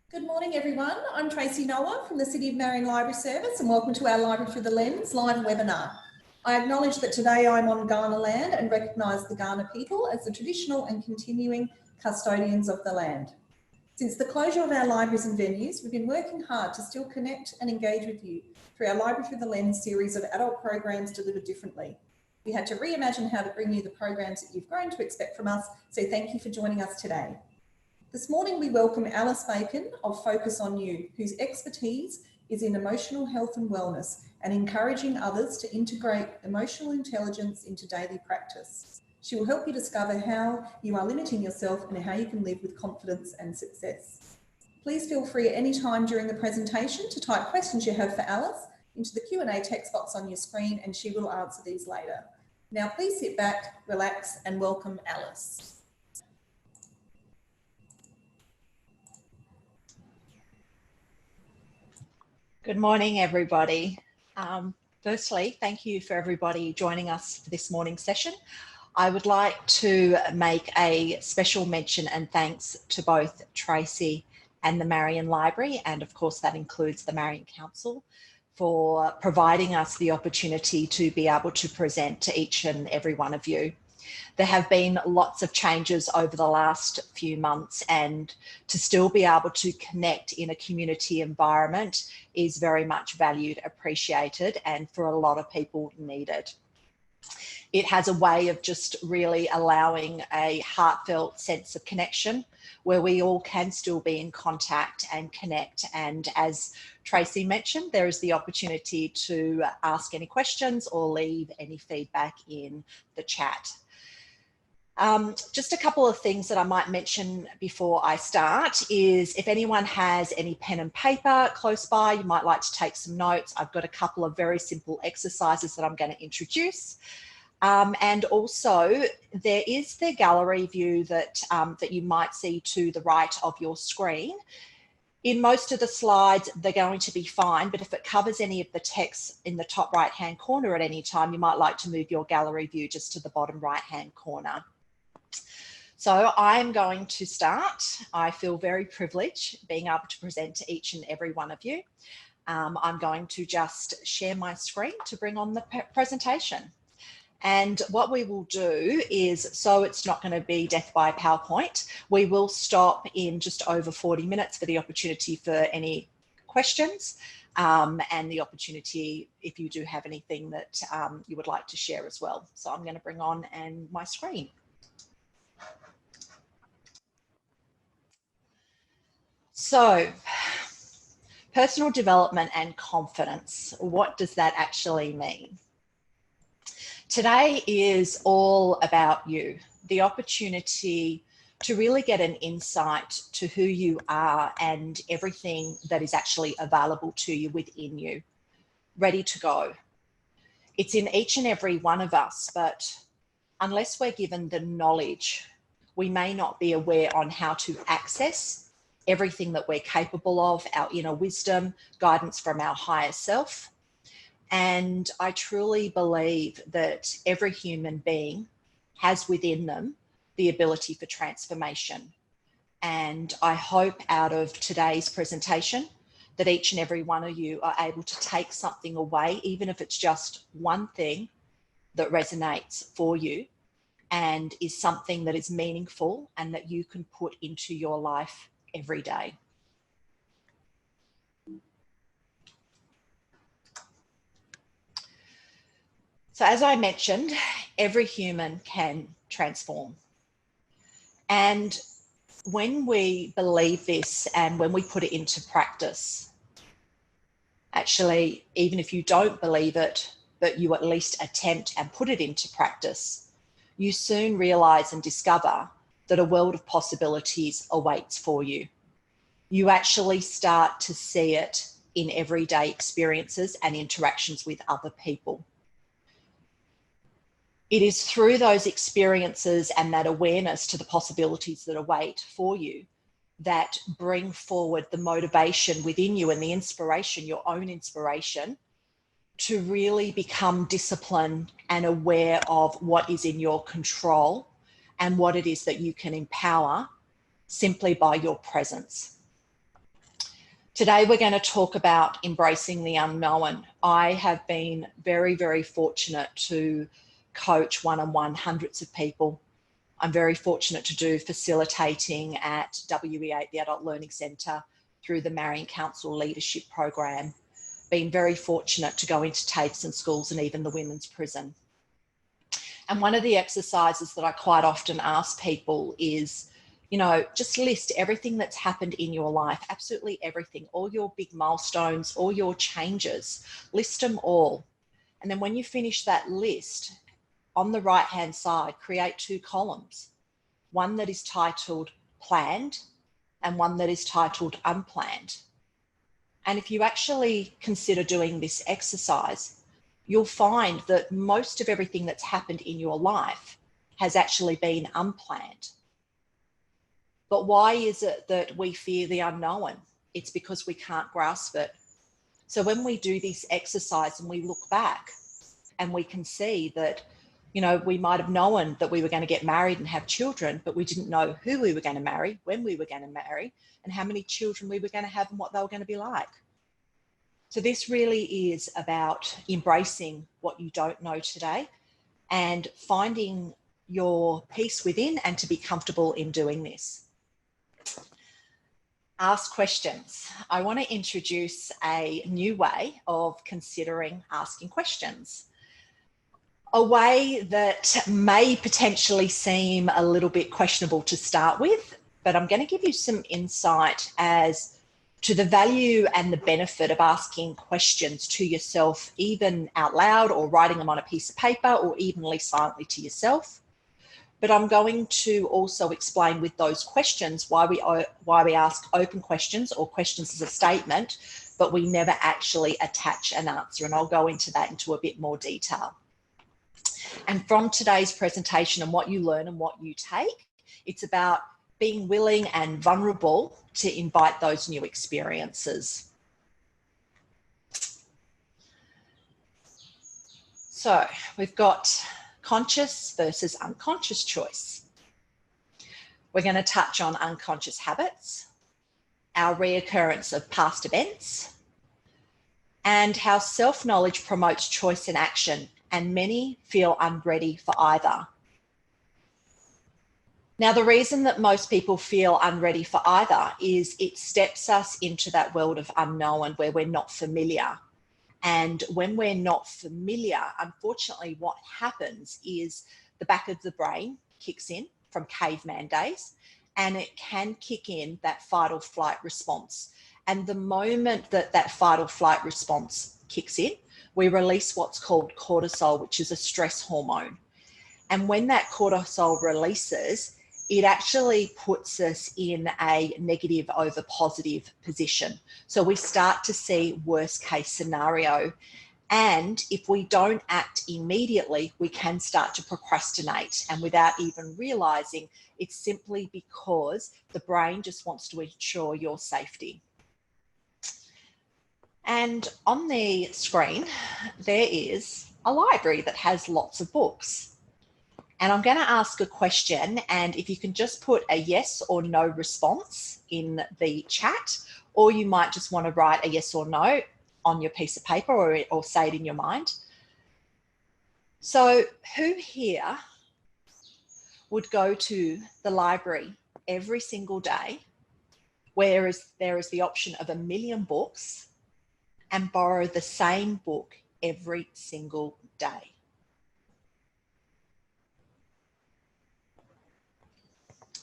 Good morning, everyone. I'm Tracy Noah from the City of Marion Library Service, and welcome to our Library Through the Lens live webinar. I acknowledge that today I'm on Kaurna land and recognise the Kaurna people as the traditional and continuing custodians of the land. Since the closure of our libraries and venues, we've been working hard to still connect and engage with you through our Library Through the Lens series of adult programs delivered differently. We had to reimagine how to bring you the programs that you've grown to expect from us, so thank you for joining us today. This morning, we welcome Alice Bacon of Focus on You, whose expertise is in emotional health and wellness and encouraging others to integrate emotional intelligence into daily practice. She will help you discover how you are limiting yourself and how you can live with confidence and success. Please feel free at any time during the presentation to type questions you have for Alice into the Q&A text box on your screen, and she will answer these later. Now, please sit back, relax, and welcome Alice. Good morning, everybody. Firstly, thank you for everybody joining us for this morning's session. I would like to make a special mention and thanks to both Tracy and the Marion Library, and of course that includes the Marion Council, for providing us the opportunity to be able to present to each and every one of you. There have been lots of changes over the last few months, and to still be able to connect in a community environment is very much valued, appreciated, and for a lot of people needed. It has a way of just really allowing a heartfelt sense of connection where we all can still be in contact and connect. And as Tracy mentioned, there is the opportunity to ask any questions or leave any feedback in the chat. Just a couple of things that I might mention before I start is if anyone has any pen and paper close by, you might like to take some notes. I've got a couple of very simple exercises that I'm going to introduce. And also there is the gallery view that, that you might see to the right of your screen. In most of the slides, they're going to be fine, but if it covers any of the text in the top right-hand corner at any time, you might like to move your gallery view just to the bottom right-hand corner. So I'm going to start. I feel very privileged being able to present to each and every one of you. I'm going to just share my screen to bring on the presentation. And what we will do is, so it's not going to be death by PowerPoint, we will stop in just over 40 minutes for the opportunity for any questions and the opportunity if you do have anything that you would like to share as well. So I'm going to bring on my screen. So, personal development and confidence, what does that actually mean? Today is all about you, the opportunity to really get an insight to who you are and everything that is actually available to you within you, ready to go. It's in each and every one of us, but unless we're given the knowledge, we may not be aware on how to access everything that we're capable of, our inner wisdom, guidance from our higher self. And I truly believe that every human being has within them the ability for transformation. And I hope out of today's presentation that each and every one of you are able to take something away, even if it's just one thing that resonates for you and is something that is meaningful and that you can put into your life every day. So as I mentioned, every human can transform. And when we believe this and when we put it into practice, actually, even if you don't believe it, but you at least attempt and put it into practice, you soon realize and discover that a world of possibilities awaits for you. You actually start to see it in everyday experiences and interactions with other people. It is through those experiences and that awareness to the possibilities that await for you that bring forward the motivation within you and the inspiration, your own inspiration, to really become disciplined and aware of what is in your control and what it is that you can empower simply by your presence. Today, we're going to talk about embracing the unknown. I have been very, very fortunate to coach one-on-one hundreds of people. I'm very fortunate to do facilitating at WE8, the Adult Learning Centre, through the Marion Council Leadership Program. Been very fortunate to go into TAFEs and schools and even the women's prison. And one of the exercises that I quite often ask people is, just list everything that's happened in your life, absolutely everything, all your big milestones, all your changes, list them all. And then when you finish that list, on the right-hand side, create 2 columns, one that is titled planned and one that is titled unplanned. And if you actually consider doing this exercise, you'll find that most of everything that's happened in your life has actually been unplanned. But why is it that we fear the unknown? It's because we can't grasp it. So when we do this exercise and we look back and we can see that, we might have known that we were going to get married and have children, but we didn't know who we were going to marry, when we were going to marry, and how many children we were going to have and what they were going to be like. So this really is about embracing what you don't know today and finding your peace within and to be comfortable in doing this. Ask questions. I want to introduce a new way of considering asking questions. A way that may potentially seem a little bit questionable to start with, but I'm going to give you some insight as to the value and the benefit of asking questions to yourself, even out loud or writing them on a piece of paper or evenly silently to yourself. But I'm going to also explain with those questions why we ask open questions or questions as a statement, but we never actually attach an answer. And I'll go into that into a bit more detail. And from today's presentation and what you learn and what you take, it's about being willing and vulnerable to invite those new experiences. So we've got conscious versus unconscious choice. We're going to touch on unconscious habits, our reoccurrence of past events, and how self-knowledge promotes choice and action, and many feel unready for either. Now, the reason that most people feel unready for either is it steps us into that world of unknown where we're not familiar. And when we're not familiar, unfortunately, what happens is the back of the brain kicks in from caveman days, and it can kick in that fight or flight response. And the moment that that fight or flight response kicks in, we release what's called cortisol, which is a stress hormone. And when that cortisol releases, it actually puts us in a negative over positive position. So we start to see worst case scenario. And if we don't act immediately, we can start to procrastinate. And without even realizing, it's simply because the brain just wants to ensure your safety. And on the screen, there is a library that has lots of books. And I'm going to ask a question, and if you can just put a yes or no response in the chat, or you might just want to write a yes or no on your piece of paper or say it in your mind. So who here would go to the library every single day, whereas there is the option of 1 million books, and borrow the same book every single day?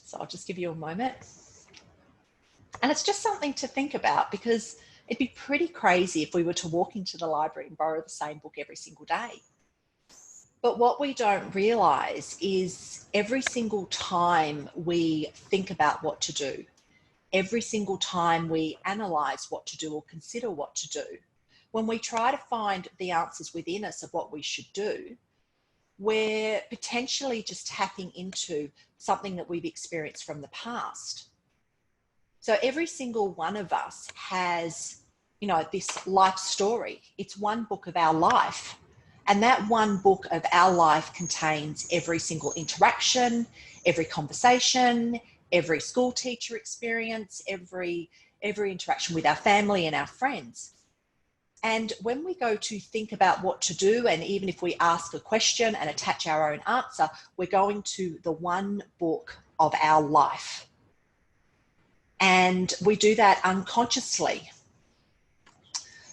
So I'll just give you a moment. And it's just something to think about, because it'd be pretty crazy if we were to walk into the library and borrow the same book every single day. But what we don't realize is every single time we think about what to do, every single time we analyze what to do or consider what to do, when we try to find the answers within us of what we should do, we're potentially just tapping into something that we've experienced from the past. So every single one of us has, this life story. It's one book of our life. And that one book of our life contains every single interaction, every conversation, every school teacher experience, every interaction with our family and our friends. And when we go to think about what to do, and even if we ask a question and attach our own answer, we're going to the one book of our life. And we do that unconsciously.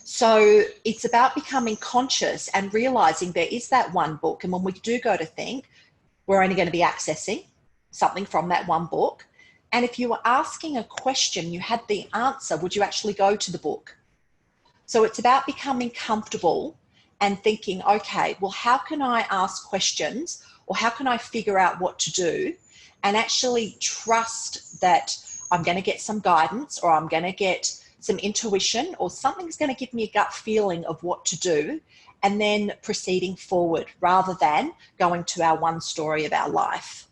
So it's about becoming conscious and realizing there is that one book. And when we do go to think, we're only going to be accessing something from that one book. And if you were asking a question, you had the answer, would you actually go to the book? So it's about becoming comfortable and thinking, okay, well, how can I ask questions, or how can I figure out what to do, and actually trust that I'm going to get some guidance, or I'm going to get some intuition, or something's going to give me a gut feeling of what to do, and then proceeding forward rather than going to our one story of our life.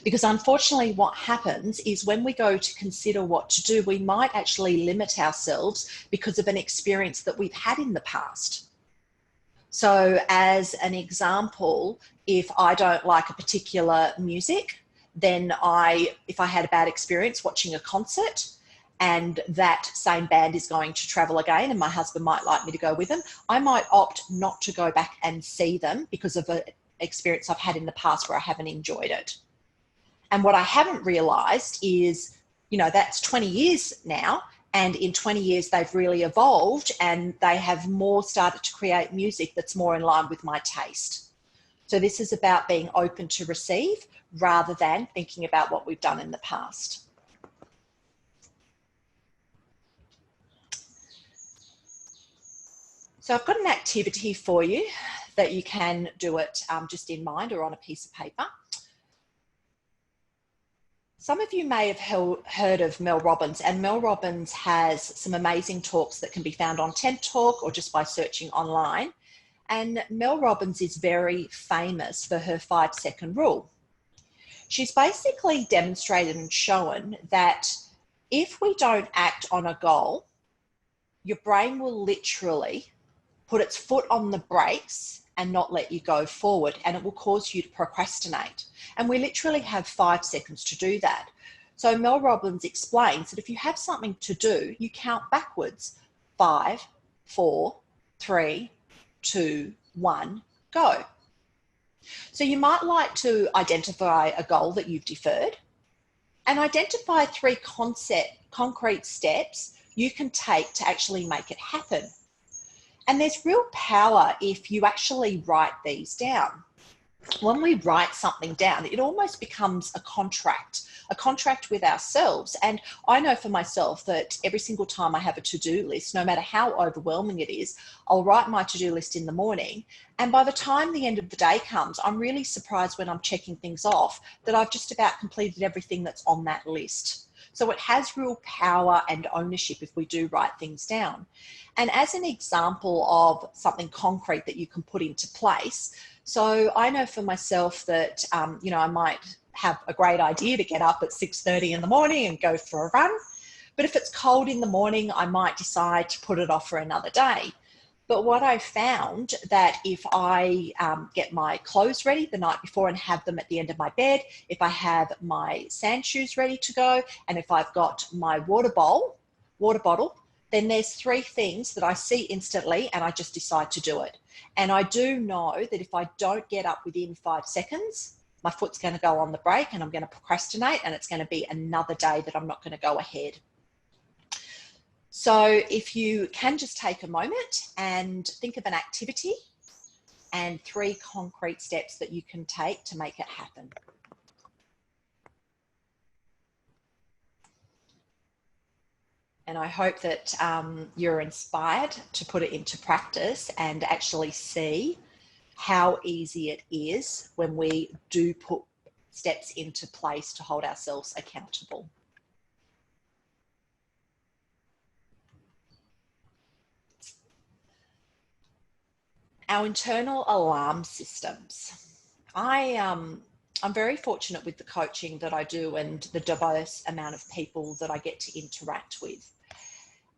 Because unfortunately what happens is when we go to consider what to do, we might actually limit ourselves because of an experience that we've had in the past. So as an example, if I don't like a particular music, then if I had a bad experience watching a concert and that same band is going to travel again and my husband might like me to go with them, I might opt not to go back and see them because of an experience I've had in the past where I haven't enjoyed it. And what I haven't realized is, that's 20 years now. And in 20 years, they've really evolved and they have more started to create music that's more in line with my taste. So this is about being open to receive rather than thinking about what we've done in the past. So I've got an activity for you that you can do it just in mind or on a piece of paper. Some of you may have heard of Mel Robbins, and Mel Robbins has some amazing talks that can be found on TED Talk or just by searching online. And Mel Robbins is very famous for her 5-second rule. She's basically demonstrated and shown that if we don't act on a goal, your brain will literally put its foot on the brakes and not let you go forward, and it will cause you to procrastinate. And we literally have 5 seconds to do that. So Mel Robbins explains that if you have something to do, you count backwards. 5, 4, 3, 2, 1, go. So you might like to identify a goal that you've deferred and identify 3 concrete steps you can take to actually make it happen. And there's real power if you actually write these down. When we write something down, it almost becomes a contract with ourselves. And I know for myself that every single time I have a to-do list, no matter how overwhelming it is, I'll write my to-do list in the morning. And by the time the end of the day comes, I'm really surprised when I'm checking things off that I've just about completed everything that's on that list. So it has real power and ownership if we do write things down. And as an example of something concrete that you can put into place, so I know for myself that, I might have a great idea to get up at 6:30 in the morning and go for a run. But if it's cold in the morning, I might decide to put it off for another day. But what I found that if I get my clothes ready the night before and have them at the end of my bed, if I have my sand shoes ready to go, and if I've got my water bottle, then there's 3 things that I see instantly and I just decide to do it. And I do know that if I don't get up within 5 seconds, my foot's going to go on the brake and I'm going to procrastinate, and it's going to be another day that I'm not going to go ahead. So if you can just take a moment and think of an activity and 3 concrete steps that you can take to make it happen. And I hope that you're inspired to put it into practice and actually see how easy it is when we do put steps into place to hold ourselves accountable. Our internal alarm systems. I'm very fortunate with the coaching that I do and the diverse amount of people that I get to interact with.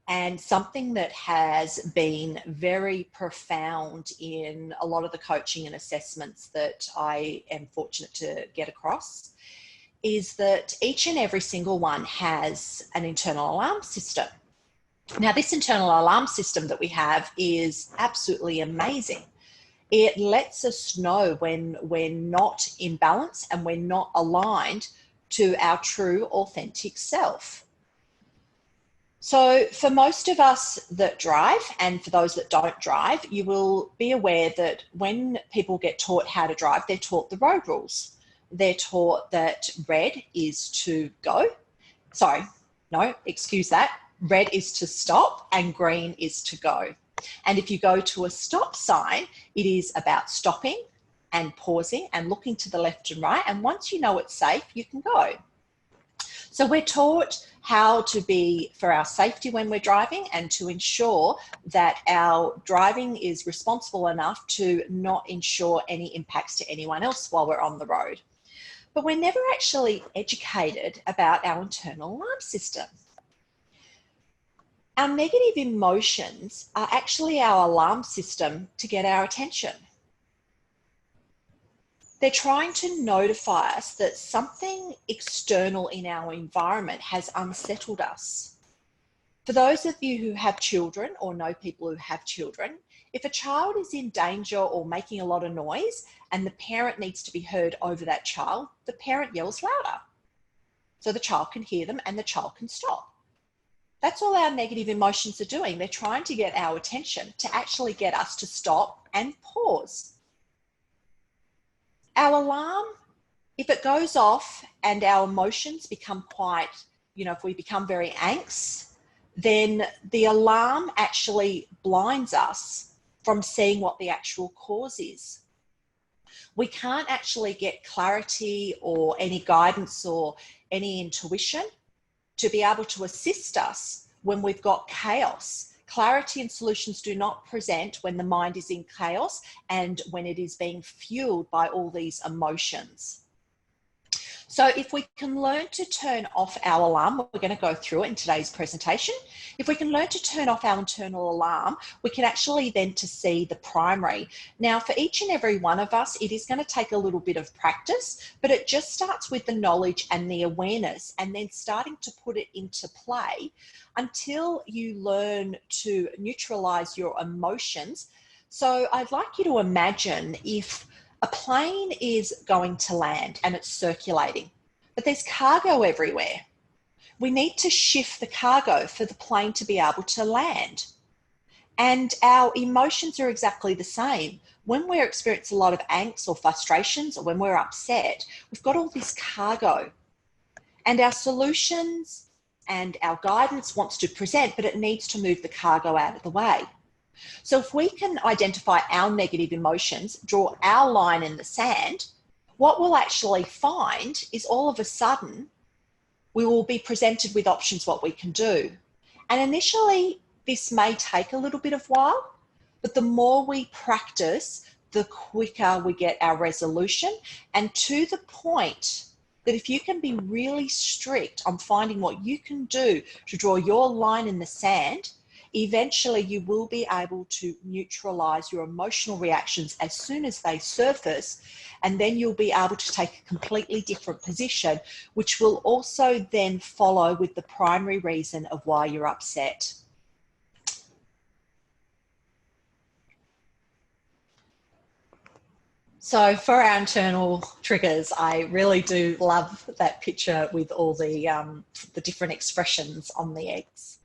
And something that has been very profound in a lot of the coaching and assessments that I am fortunate to get across is that each and every single one has an internal alarm system. Now, this internal alarm system that we have is absolutely amazing. It lets us know when we're not in balance and we're not aligned to our true, authentic self. So for most of us that drive, and for those that don't drive, you will be aware that when people get taught how to drive, they're taught the road rules. They're taught that red is to go. Sorry, no, excuse that. Red is to stop and green is to go. And if you go to a stop sign, it is about stopping and pausing and looking to the left and right. And once you know it's safe, you can go. So we're taught how to be for our safety when we're driving and to ensure that our driving is responsible enough to not ensure any impacts to anyone else while we're on the road. But we're never actually educated about our internal alarm system. Our negative emotions are actually our alarm system to get our attention. They're trying to notify us that something external in our environment has unsettled us. For those of you who have children or know people who have children, if a child is in danger or making a lot of noise and the parent needs to be heard over that child, the parent yells louder so the child can hear them and the child can stop. That's all our negative emotions are doing. They're trying to get our attention, to actually get us to stop and pause. Our alarm, if it goes off and our emotions become quite, if we become very anxious, then the alarm actually blinds us from seeing what the actual cause is. We can't actually get clarity or any guidance or any intuition to be able to assist us when we've got chaos. Clarity and solutions do not present when the mind is in chaos and when it is being fueled by all these emotions. So if we can learn to turn off our alarm, we're going to go through it in today's presentation. If we can learn to turn off our internal alarm, we can actually then to see the primary. Now, for each and every one of us, it is going to take a little bit of practice, but it just starts with the knowledge and the awareness and then starting to put it into play until you learn to neutralize your emotions. So I'd like you to imagine if a plane is going to land and it's circulating, but there's cargo everywhere. We need to shift the cargo for the plane to be able to land. And our emotions are exactly the same. When we're experiencing a lot of angst or frustrations or when we're upset, we've got all this cargo. And our solutions and our guidance wants to present, but it needs to move the cargo out of the way. So if we can identify our negative emotions, draw our line in the sand, what we'll actually find is all of a sudden, we will be presented with options what we can do. And initially, this may take a little bit of while, but the more we practice, the quicker we get our resolution. And to the point that if you can be really strict on finding what you can do to draw your line in the sand, eventually you will be able to neutralize your emotional reactions as soon as they surface, and then you'll be able to take a completely different position, which will also then follow with the primary reason of why you're upset. So for our internal triggers, I really do love that picture with all the different expressions on the eggs.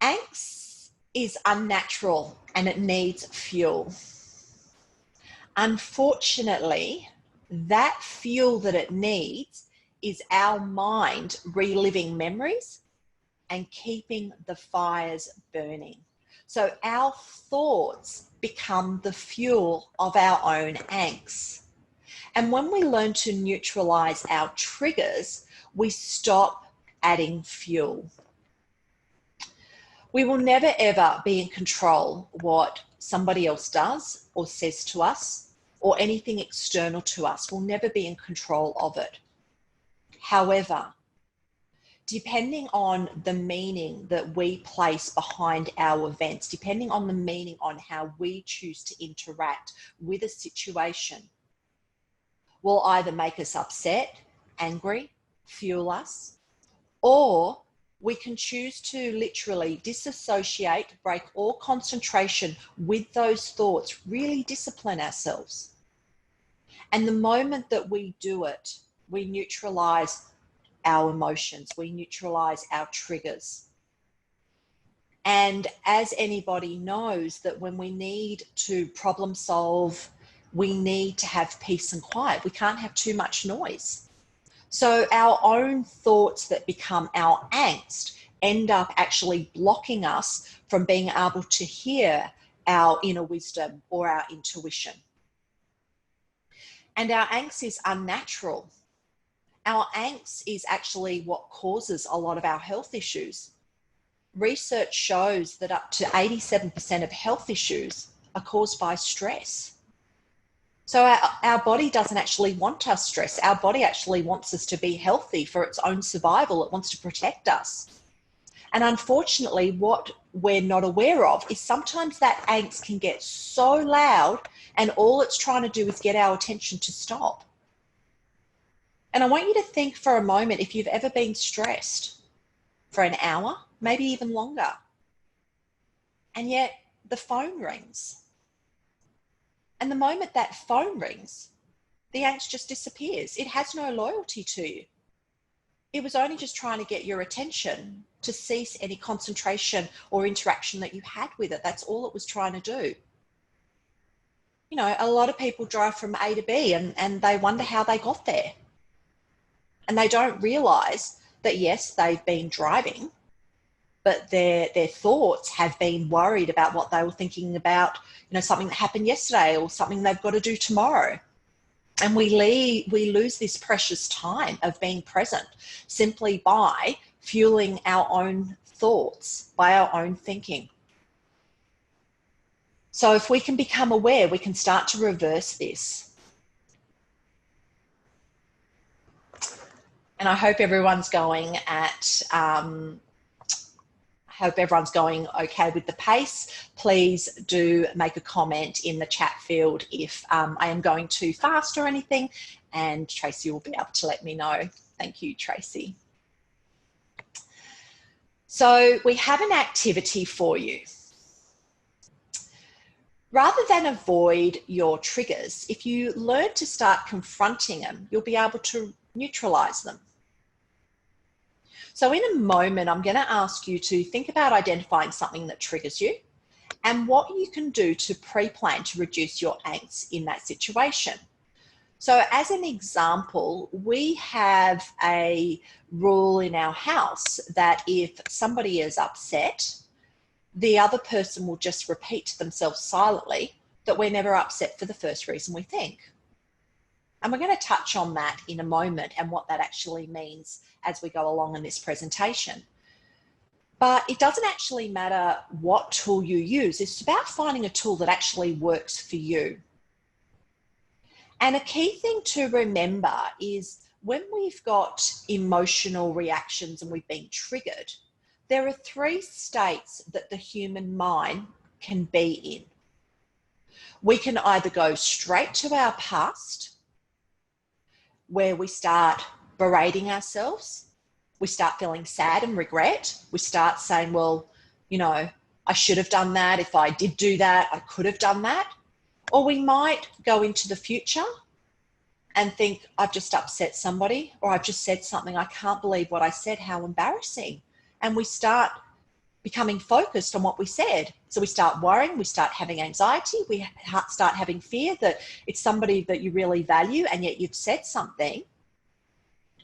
Angst is unnatural and it needs fuel. Unfortunately, that fuel that it needs is our mind reliving memories and keeping the fires burning. So our thoughts become the fuel of our own angst. And when we learn to neutralize our triggers, we stop adding fuel. We will never ever be in control what somebody else does or says to us or anything external to us. We'll never be in control of it. However, depending on the meaning that we place behind our events, depending on the meaning on how we choose to interact with a situation, will either make us upset, angry, fuel us, or we can choose to literally disassociate, break all concentration with those thoughts, really discipline ourselves. And the moment that we do it, we neutralize our emotions, we neutralize our triggers. And as anybody knows, that when we need to problem solve, we need to have peace and quiet. We can't have too much noise. So our own thoughts that become our angst end up actually blocking us from being able to hear our inner wisdom or our intuition. And our angst is unnatural. Our angst is actually what causes a lot of our health issues. Research shows that up to 87% of health issues are caused by stress. So our body doesn't actually want us stressed. Our body actually wants us to be healthy for its own survival. It wants to protect us. And unfortunately, what we're not aware of is sometimes that angst can get so loud and all it's trying to do is get our attention to stop. And I want you to think for a moment if you've ever been stressed for an hour, maybe even longer, and yet the phone rings. And the moment that phone rings, the angst just disappears. It has no loyalty to you. It was only just trying to get your attention to cease any concentration or interaction that you had with it. That's all it was trying to do. You know, a lot of people drive from A to B and they wonder how they got there. And they don't realize that, yes, they've been driving, but their thoughts have been worried about what they were thinking about, you know, something that happened yesterday or something they've got to do tomorrow. And we lose this precious time of being present simply by fueling our own thoughts, by our own thinking. So if we can become aware, we can start to reverse this. And I hope everyone's going okay with the pace. Please do make a comment in the chat field if I am going too fast or anything, and Tracy will be able to let me know. Thank you, Tracy. So we have an activity for you. Rather than avoid your triggers, if you learn to start confronting them, you'll be able to neutralize them. So in a moment, I'm going to ask you to think about identifying something that triggers you and what you can do to pre-plan to reduce your angst in that situation. So as an example, we have a rule in our house that if somebody is upset, the other person will just repeat to themselves silently that we're never upset for the first reason we think. And we're going to touch on that in a moment and what that actually means as we go along in this presentation. But it doesn't actually matter what tool you use. It's about finding a tool that actually works for you. And a key thing to remember is when we've got emotional reactions and we've been triggered, there are 3 states that the human mind can be in. We can either go straight to our past, where we start berating ourselves, we start feeling sad and regret, we start saying, well, you know, I should have done that. If I did do that, I could have done that. Or we might go into the future and think, I've just upset somebody, or I've just said something, I can't believe what I said, how embarrassing. And we start becoming focused on what we said. So we start worrying, we start having anxiety, we start having fear that it's somebody that you really value and yet you've said something,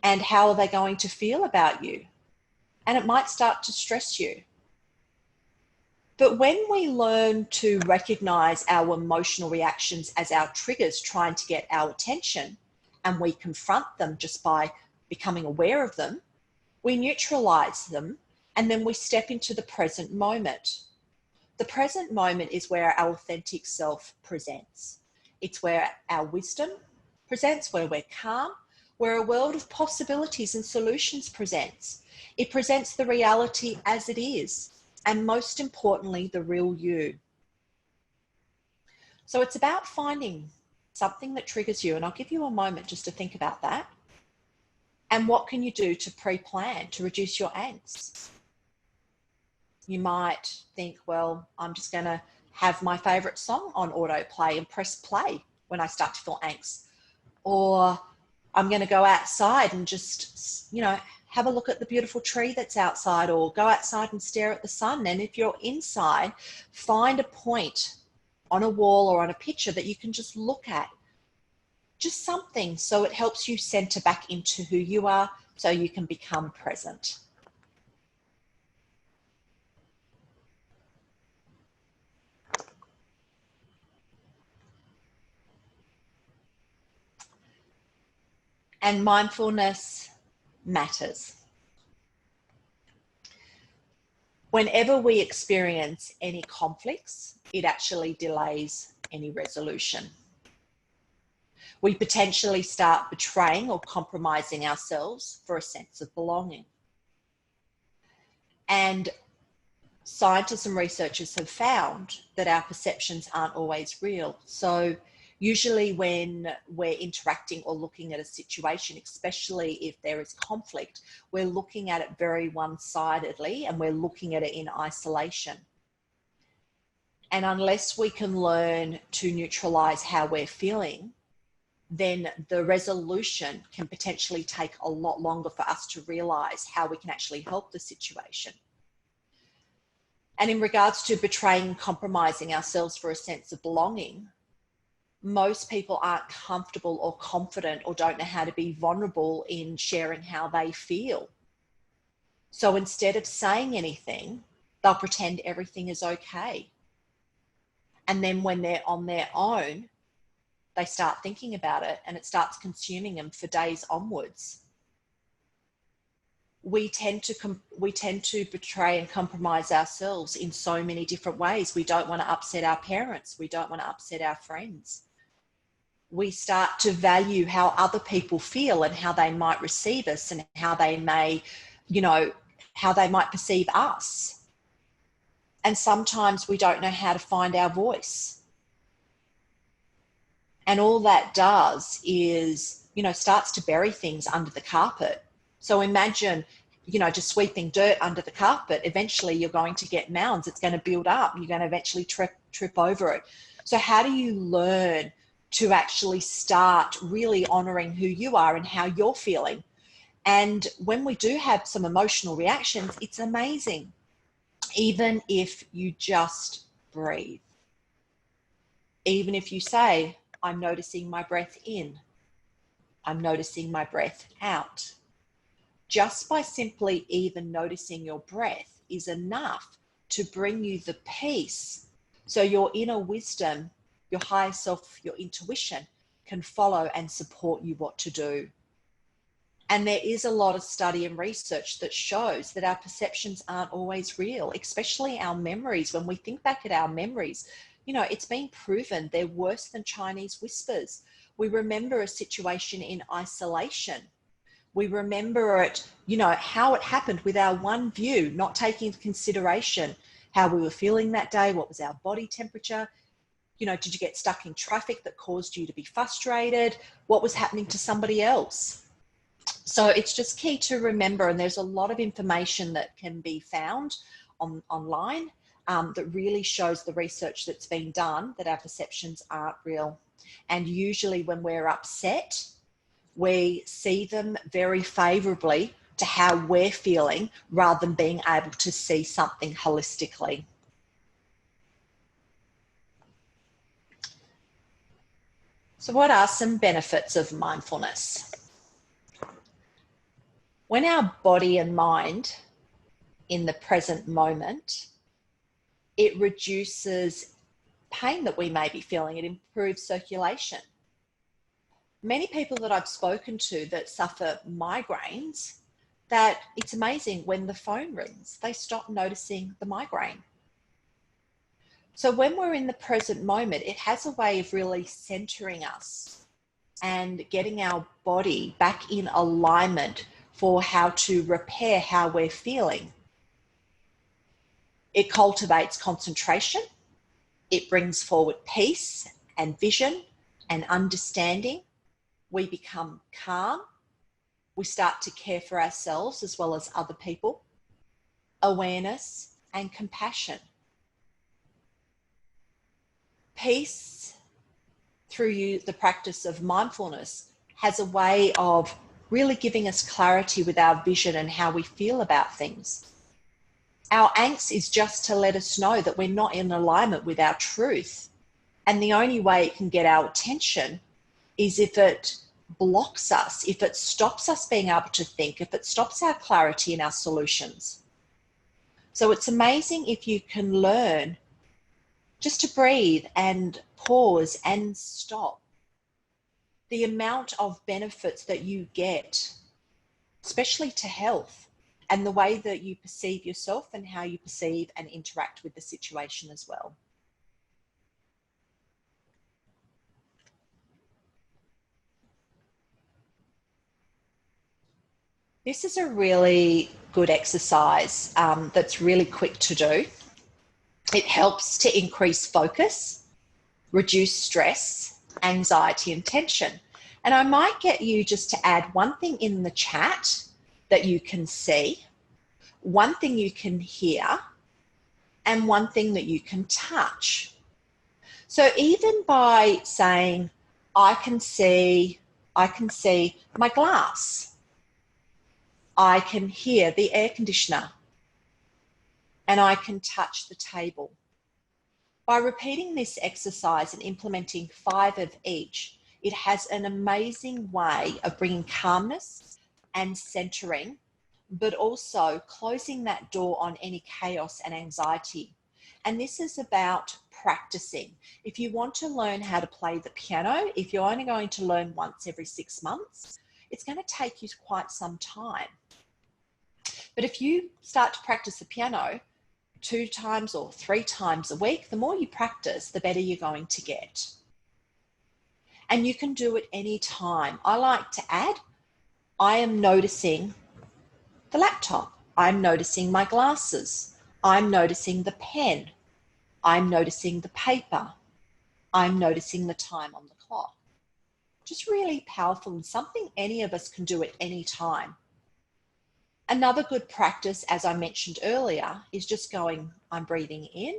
and how are they going to feel about you? And it might start to stress you. But when we learn to recognize our emotional reactions as our triggers trying to get our attention, and we confront them just by becoming aware of them, we neutralize them, and then we step into the present moment. The present moment is where our authentic self presents. It's where our wisdom presents, where we're calm, where a world of possibilities and solutions presents. It presents the reality as it is, and most importantly, the real you. So it's about finding something that triggers you, and I'll give you a moment just to think about that. And what can you do to pre-plan to reduce your angst? You might think, well, I'm just going to have my favorite song on autoplay and press play when I start to feel angst. Or I'm going to go outside and just, have a look at the beautiful tree that's outside, or go outside and stare at the sun. And if you're inside, find a point on a wall or on a picture that you can just look at. Just something so it helps you center back into who you are so you can become present. And mindfulness matters. Whenever we experience any conflicts, it actually delays any resolution. We potentially start betraying or compromising ourselves for a sense of belonging. And scientists and researchers have found that our perceptions aren't always real. So usually when we're interacting or looking at a situation, especially if there is conflict, we're looking at it very one-sidedly and we're looking at it in isolation. And unless we can learn to neutralize how we're feeling, then the resolution can potentially take a lot longer for us to realize how we can actually help the situation. And in regards to betraying and compromising ourselves for a sense of belonging, most people aren't comfortable or confident or don't know how to be vulnerable in sharing how they feel. So instead of saying anything, they'll pretend everything is okay. And then when they're on their own, they start thinking about it and it starts consuming them for days onwards. We tend to betray and compromise ourselves in so many different ways. We don't want to upset our parents. We don't want to upset our friends. We start to value how other people feel and how they might receive us and how they may, how they might perceive us. And sometimes we don't know how to find our voice. And all that does is, starts to bury things under the carpet. So imagine, just sweeping dirt under the carpet. Eventually you're going to get mounds. It's going to build up. You're going to eventually trip over it. So how do you learn to actually start really honoring who you are and how you're feeling? And when we do have some emotional reactions, it's amazing. Even if you just breathe. Even if you say, I'm noticing my breath in. I'm noticing my breath out. Just by simply even noticing your breath is enough to bring you the peace. So your inner wisdom, your higher self, your intuition can follow and support you what to do. And there is a lot of study and research that shows that our perceptions aren't always real, especially our memories. When we think back at our memories, it's been proven they're worse than Chinese whispers. We remember a situation in isolation. We remember it, how it happened with our one view, not taking into consideration how we were feeling that day, what was our body temperature, did you get stuck in traffic that caused you to be frustrated, what was happening to somebody else. So it's just key to remember, and there's a lot of information that can be found online that really shows the research that's been done that our perceptions aren't real. And usually when we're upset, we see them very favorably to how we're feeling rather than being able to see something holistically. So what are some benefits of mindfulness? When our body and mind in the present moment, it reduces pain that we may be feeling. It improves circulation. Many people that I've spoken to that suffer migraines, that it's amazing when the phone rings, they stop noticing the migraine. So when we're in the present moment, it has a way of really centering us and getting our body back in alignment for how to repair how we're feeling. It cultivates concentration. It brings forward peace and vision and understanding. We become calm. We start to care for ourselves as well as other people. Awareness and compassion. Peace, through the practice of mindfulness, has a way of really giving us clarity with our vision and how we feel about things. Our angst is just to let us know that we're not in alignment with our truth. And the only way it can get our attention is if it blocks us, if it stops us being able to think, if it stops our clarity and our solutions. So it's amazing if you can learn just to breathe and pause and stop. The amount of benefits that you get, especially to health, and the way that you perceive yourself and how you perceive and interact with the situation as well. This is a really good exercise that's really quick to do. It helps to increase focus, reduce stress, anxiety, and tension. And I might get you just to add one thing in the chat that you can see, one thing you can hear, and one thing that you can touch. So even by saying, I can see my glass. I can hear the air conditioner, and I can touch the table. By repeating this exercise and implementing 5 of each, it has an amazing way of bringing calmness and centering, but also closing that door on any chaos and anxiety. And this is about practicing. If you want to learn how to play the piano, if you're only going to learn once every 6 months, it's going to take you quite some time. But if you start to practice the piano 2 times or 3 times a week, the more you practice, the better you're going to get. And you can do it any time. I like to add, I am noticing the laptop. I'm noticing my glasses. I'm noticing the pen. I'm noticing the paper. I'm noticing the time on the clock. Just really powerful and something any of us can do at any time. Another good practice, as I mentioned earlier, is just going, I'm breathing in,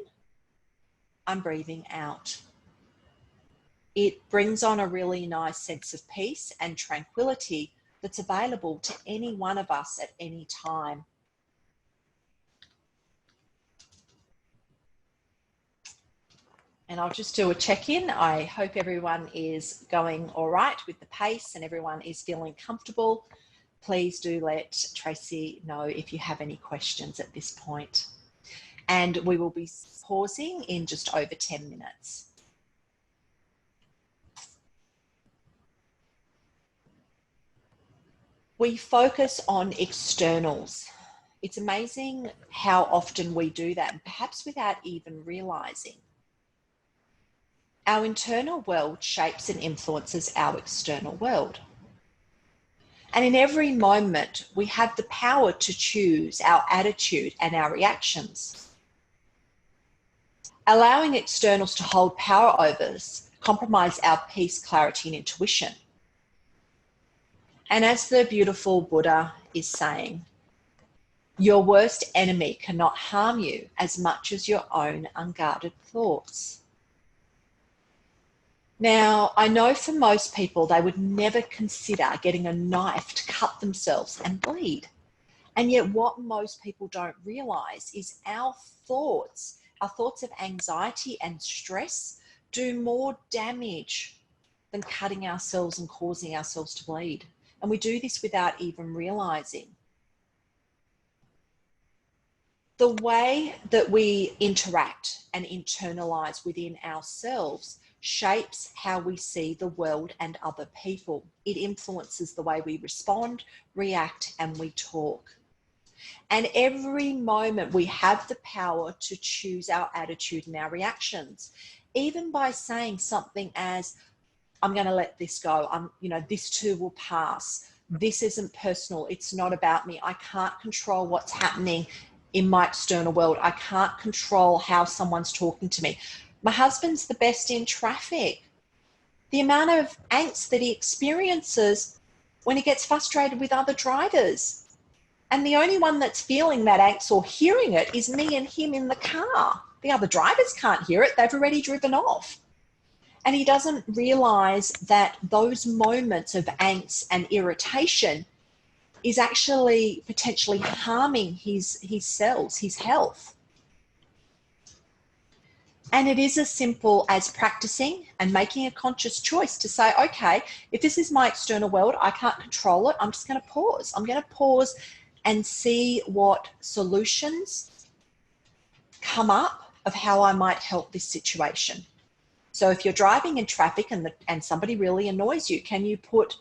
I'm breathing out. It brings on a really nice sense of peace and tranquility that's available to any one of us at any time. And I'll just do a check-in. I hope everyone is going all right with the pace and everyone is feeling comfortable. Please do let Tracy know if you have any questions at this point. And we will be pausing in just over 10 minutes. We focus on externals. It's amazing how often we do that, perhaps without even realizing. Our internal world shapes and influences our external world. And in every moment, we have the power to choose our attitude and our reactions. Allowing externals to hold power over us compromise our peace, clarity, and intuition. And as the beautiful Buddha is saying, your worst enemy cannot harm you as much as your own unguarded thoughts. Now, I know for most people, they would never consider getting a knife to cut themselves and bleed. And yet what most people don't realize is our thoughts of anxiety and stress do more damage than cutting ourselves and causing ourselves to bleed. And we do this without even realizing. The way that we interact and internalize within ourselves shapes how we see the world and other people. It influences the way we respond, react, and we talk. And every moment we have the power to choose our attitude and our reactions, even by saying something as, I'm going to let this go. This too will pass. This isn't personal. It's not about me. I can't control what's happening in my external world. I can't control how someone's talking to me. My husband's the best in traffic. The amount of angst that he experiences, when he gets frustrated with other drivers. And the only one that's feeling that angst or hearing it is me and him in the car. The other drivers can't hear it. They've already driven off. And he doesn't realize that those moments of angst and irritation is actually potentially harming his cells, his health. And it is as simple as practicing and making a conscious choice to say, okay, if this is my external world, I can't control it. I'm just going to pause. I'm going to pause and see what solutions come up of how I might help this situation. So if you're driving in traffic and somebody really annoys you, can you put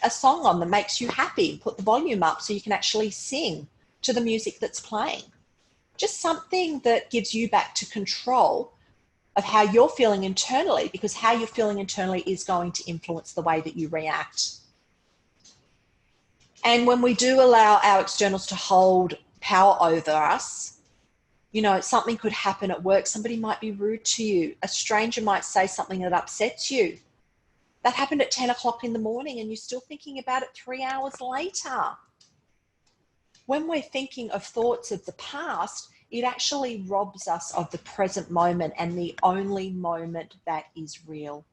a song on that makes you happy? Put the volume up so you can actually sing to the music that's playing. Just something that gives you back to control of how you're feeling internally, because how you're feeling internally is going to influence the way that you react. And when we do allow our externals to hold power over us, you know, something could happen at work. Somebody might be rude to you. A stranger might say something that upsets you. That happened at 10 o'clock in the morning and you're still thinking about it 3 hours later. When we're thinking of thoughts of the past, it actually robs us of the present moment and the only moment that is real.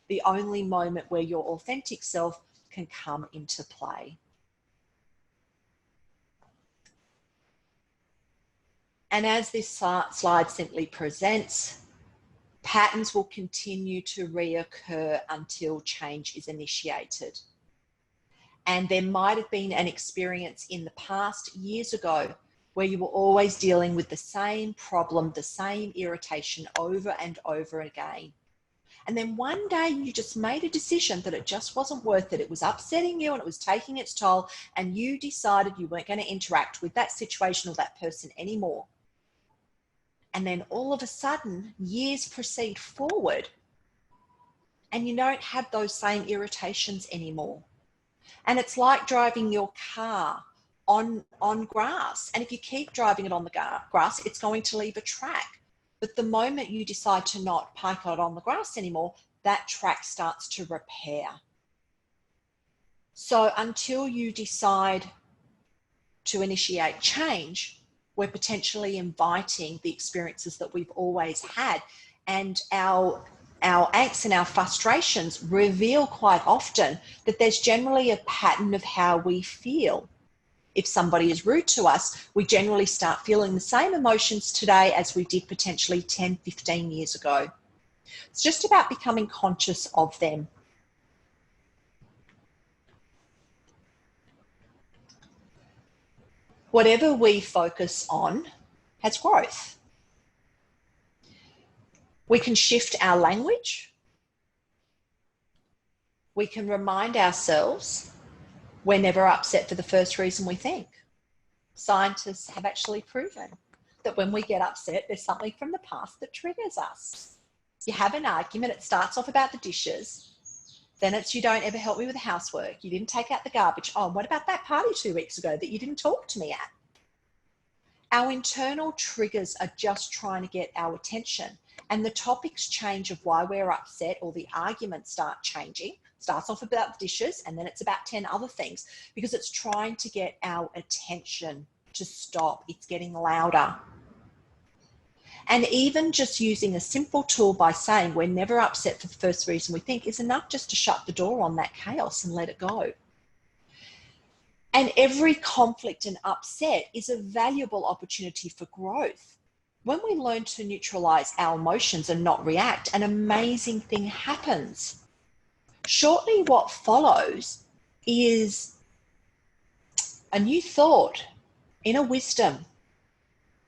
The only moment where your authentic self can come into play. And as this slide simply presents, patterns will continue to reoccur until change is initiated. And there might have been an experience in the past years ago where you were always dealing with the same problem, the same irritation over and over again. And then one day you just made a decision that it just wasn't worth it. It was upsetting you and it was taking its toll, and you decided you weren't going to interact with that situation or that person anymore. And then all of a sudden, years proceed forward and you don't have those same irritations anymore. And it's like driving your car on grass. And if you keep driving it on the grass, it's going to leave a track. But the moment you decide to not park it on the grass anymore, that track starts to repair. So until you decide to initiate change, we're potentially inviting the experiences that we've always had. And our angst and our frustrations reveal quite often that there's generally a pattern of how we feel. If somebody is rude to us, we generally start feeling the same emotions today as we did potentially 10, 15 years ago. It's just about becoming conscious of them. Whatever we focus on has growth. We can shift our language. We can remind ourselves we're never upset for the first reason we think. Scientists have actually proven that when we get upset, there's something from the past that triggers us. You have an argument, it starts off about the dishes, then it's you don't ever help me with the housework, you didn't take out the garbage, oh, what about that party 2 weeks ago that you didn't talk to me at? Our internal triggers are just trying to get our attention, and the topics change of why we're upset, or the arguments start changing. Starts off about the dishes and then it's about 10 other things, because it's trying to get our attention to stop. It's getting louder. And even just using a simple tool by saying we're never upset for the first reason we think is enough just to shut the door on that chaos and let it go. And every conflict and upset is a valuable opportunity for growth. When we learn to neutralize our emotions and not react, an amazing thing happens. Shortly, what follows is a new thought, inner wisdom,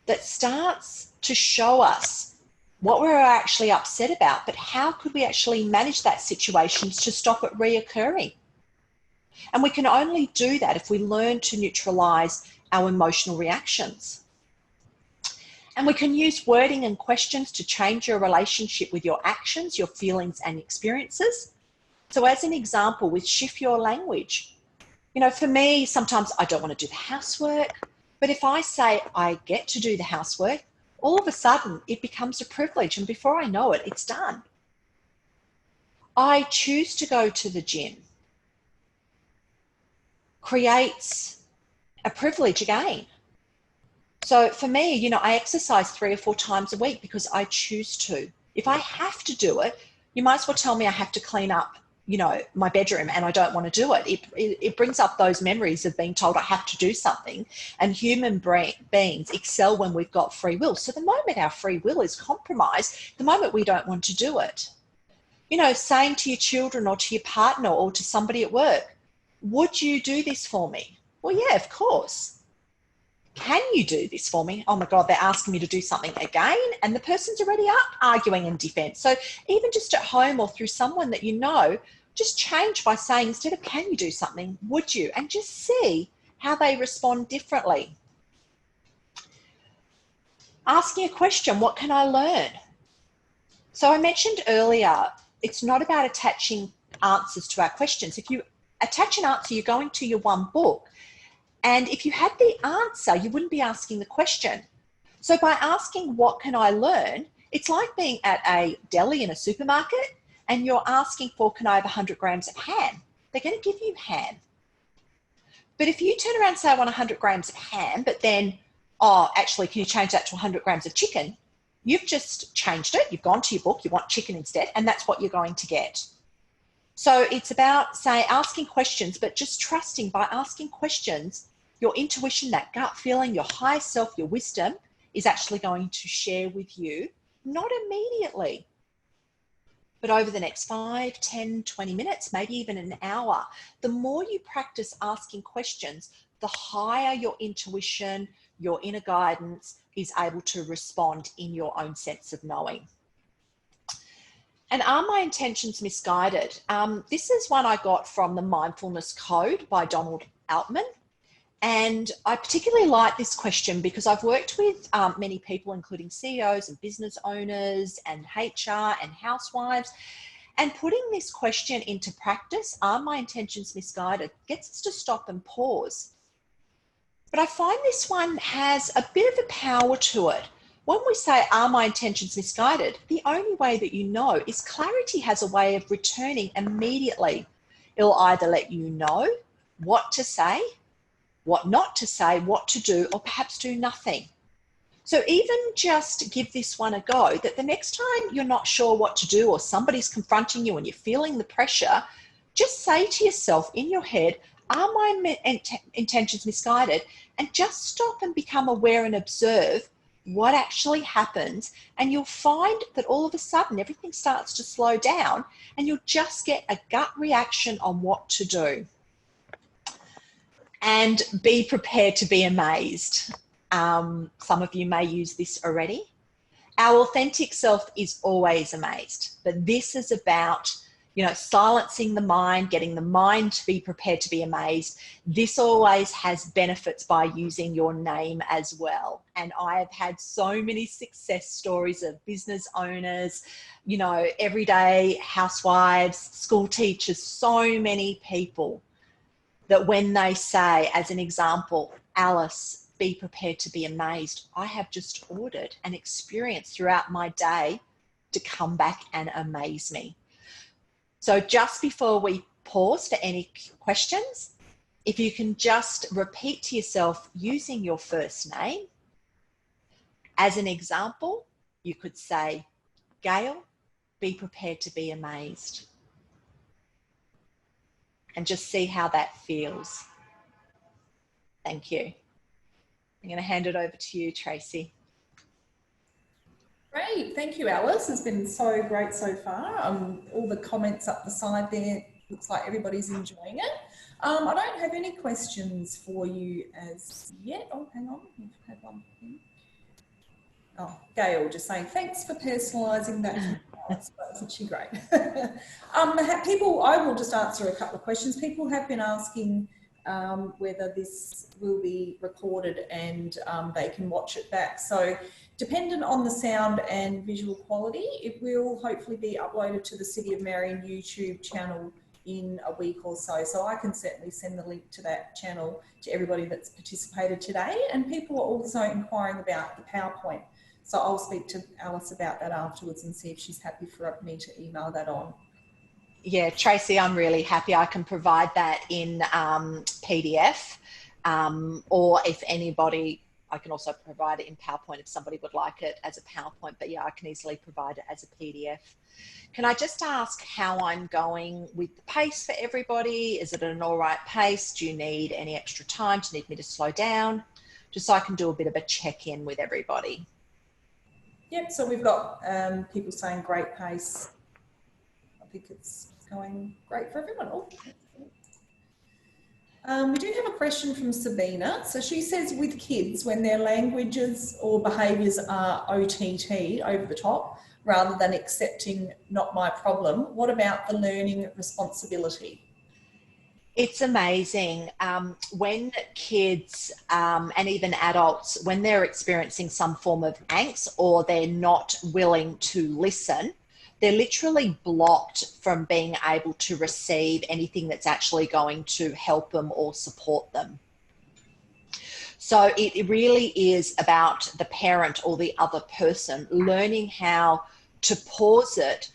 that starts to show us what we're actually upset about, but how could we actually manage that situation to stop it reoccurring? And we can only do that if we learn to neutralize our emotional reactions. And we can use wording and questions to change your relationship with your actions, your feelings and experiences. So as an example, with shift your language, you know, for me, sometimes I don't want to do the housework, but if I say I get to do the housework, all of a sudden it becomes a privilege, and before I know it, it's done. I choose to go to the gym. creates a privilege again. So for me, you know, I exercise 3 or 4 times a week because I choose to. If I have to do it, you might as well tell me I have to clean up, you know, my bedroom and I don't want to do it. It brings up those memories of being told I have to do something. And human beings excel when we've got free will. So the moment our free will is compromised, the moment we don't want to do it, you know, saying to your children or to your partner or to somebody at work, would you do this for me? Well, yeah, of course. Can you do this for me? Oh my God, they're asking me to do something again. And the person's already arguing in defense. So even just at home or through someone that you know, just change by saying, instead of can you do something, would you? And just see how they respond differently. Asking a question, what can I learn? So I mentioned earlier, it's not about attaching answers to our questions. If you attach an answer, you're going to your one book. And if you had the answer, you wouldn't be asking the question. So by asking, what can I learn? It's like being at a deli in a supermarket and you're asking for, can I have 100 grams of ham? They're going to give you ham. But if you turn around and say, I want 100 grams of ham, but then, oh, actually, can you change that to 100 grams of chicken? You've just changed it. You've gone to your book. You want chicken instead, and that's what you're going to get. So it's about, say, asking questions, but just trusting by asking questions, your intuition, that gut feeling, your higher self, your wisdom is actually going to share with you, not immediately, but over the next 5, 10, 20 minutes, maybe even an hour. The more you practice asking questions, the higher your intuition, your inner guidance is able to respond in your own sense of knowing. And are my intentions misguided? This is one I got from the Mindfulness Code by Donald Altman. And I particularly like this question because I've worked with many people, including CEOs and business owners and HR and housewives. And putting this question into practice, are my intentions misguided, gets us to stop and pause. But I find this one has a bit of a power to it. When we say, are my intentions misguided? The only way that you know is clarity has a way of returning immediately. It'll either let you know what to say, what not to say, what to do, or perhaps do nothing. So even just give this one a go, that the next time you're not sure what to do or somebody's confronting you and you're feeling the pressure, just say to yourself in your head, are my intentions misguided? And just stop and become aware and observe what actually happens. And you'll find that all of a sudden everything starts to slow down and you'll just get a gut reaction on what to do. And be prepared to be amazed. Some of you may use this already. Our authentic self is always amazed, but this is about, you know, silencing the mind, getting the mind to be prepared to be amazed. This always has benefits by using your name as well. And I have had so many success stories of business owners, you know, everyday housewives, school teachers, so many people that when they say, as an example, Alice, be prepared to be amazed, I have just ordered an experience throughout my day to come back and amaze me. So just before we pause for any questions, if you can just repeat to yourself using your first name. As an example, you could say, Gail, be prepared to be amazed. And just see how that feels. Thank you. I'm going to hand it over to you, Tracy. Great, thank you, Alice. It's been so great so far. All the comments up the side there, looks like everybody's enjoying it. I don't have any questions for you as yet. Oh, hang on, we've had one. Oh, Gail just saying, thanks for personalising that. That's actually great. People, I will just answer a couple of questions. People have been asking whether this will be recorded and they can watch it back. So dependent on the sound and visual quality, it will hopefully be uploaded to the City of Marion YouTube channel in a week or so. So I can certainly send the link to that channel to everybody that's participated today. And people are also inquiring about the PowerPoint. So I'll speak to Alice about that afterwards and see if she's happy for me to email that on. Yeah, Tracy, I'm really happy I can provide that in PDF, or if anybody, I can also provide it in PowerPoint if somebody would like it as a PowerPoint, but yeah, I can easily provide it as a PDF. Can I just ask how I'm going with the pace for everybody? Is it at an all right pace? Do you need any extra time? Do you need me to slow down? Just so I can do a bit of a check-in with everybody. Yep, so we've got people saying great pace. I think it's going great for everyone. We do have a question from Sabina. So she says, with kids, when their languages or behaviours are OTT, over the top, rather than accepting not my problem, what about the learning responsibility? It's amazing when kids and even adults, when they're experiencing some form of angst or they're not willing to listen, they're literally blocked from being able to receive anything that's actually going to help them or support them. So it really is about the parent or the other person learning how to pause it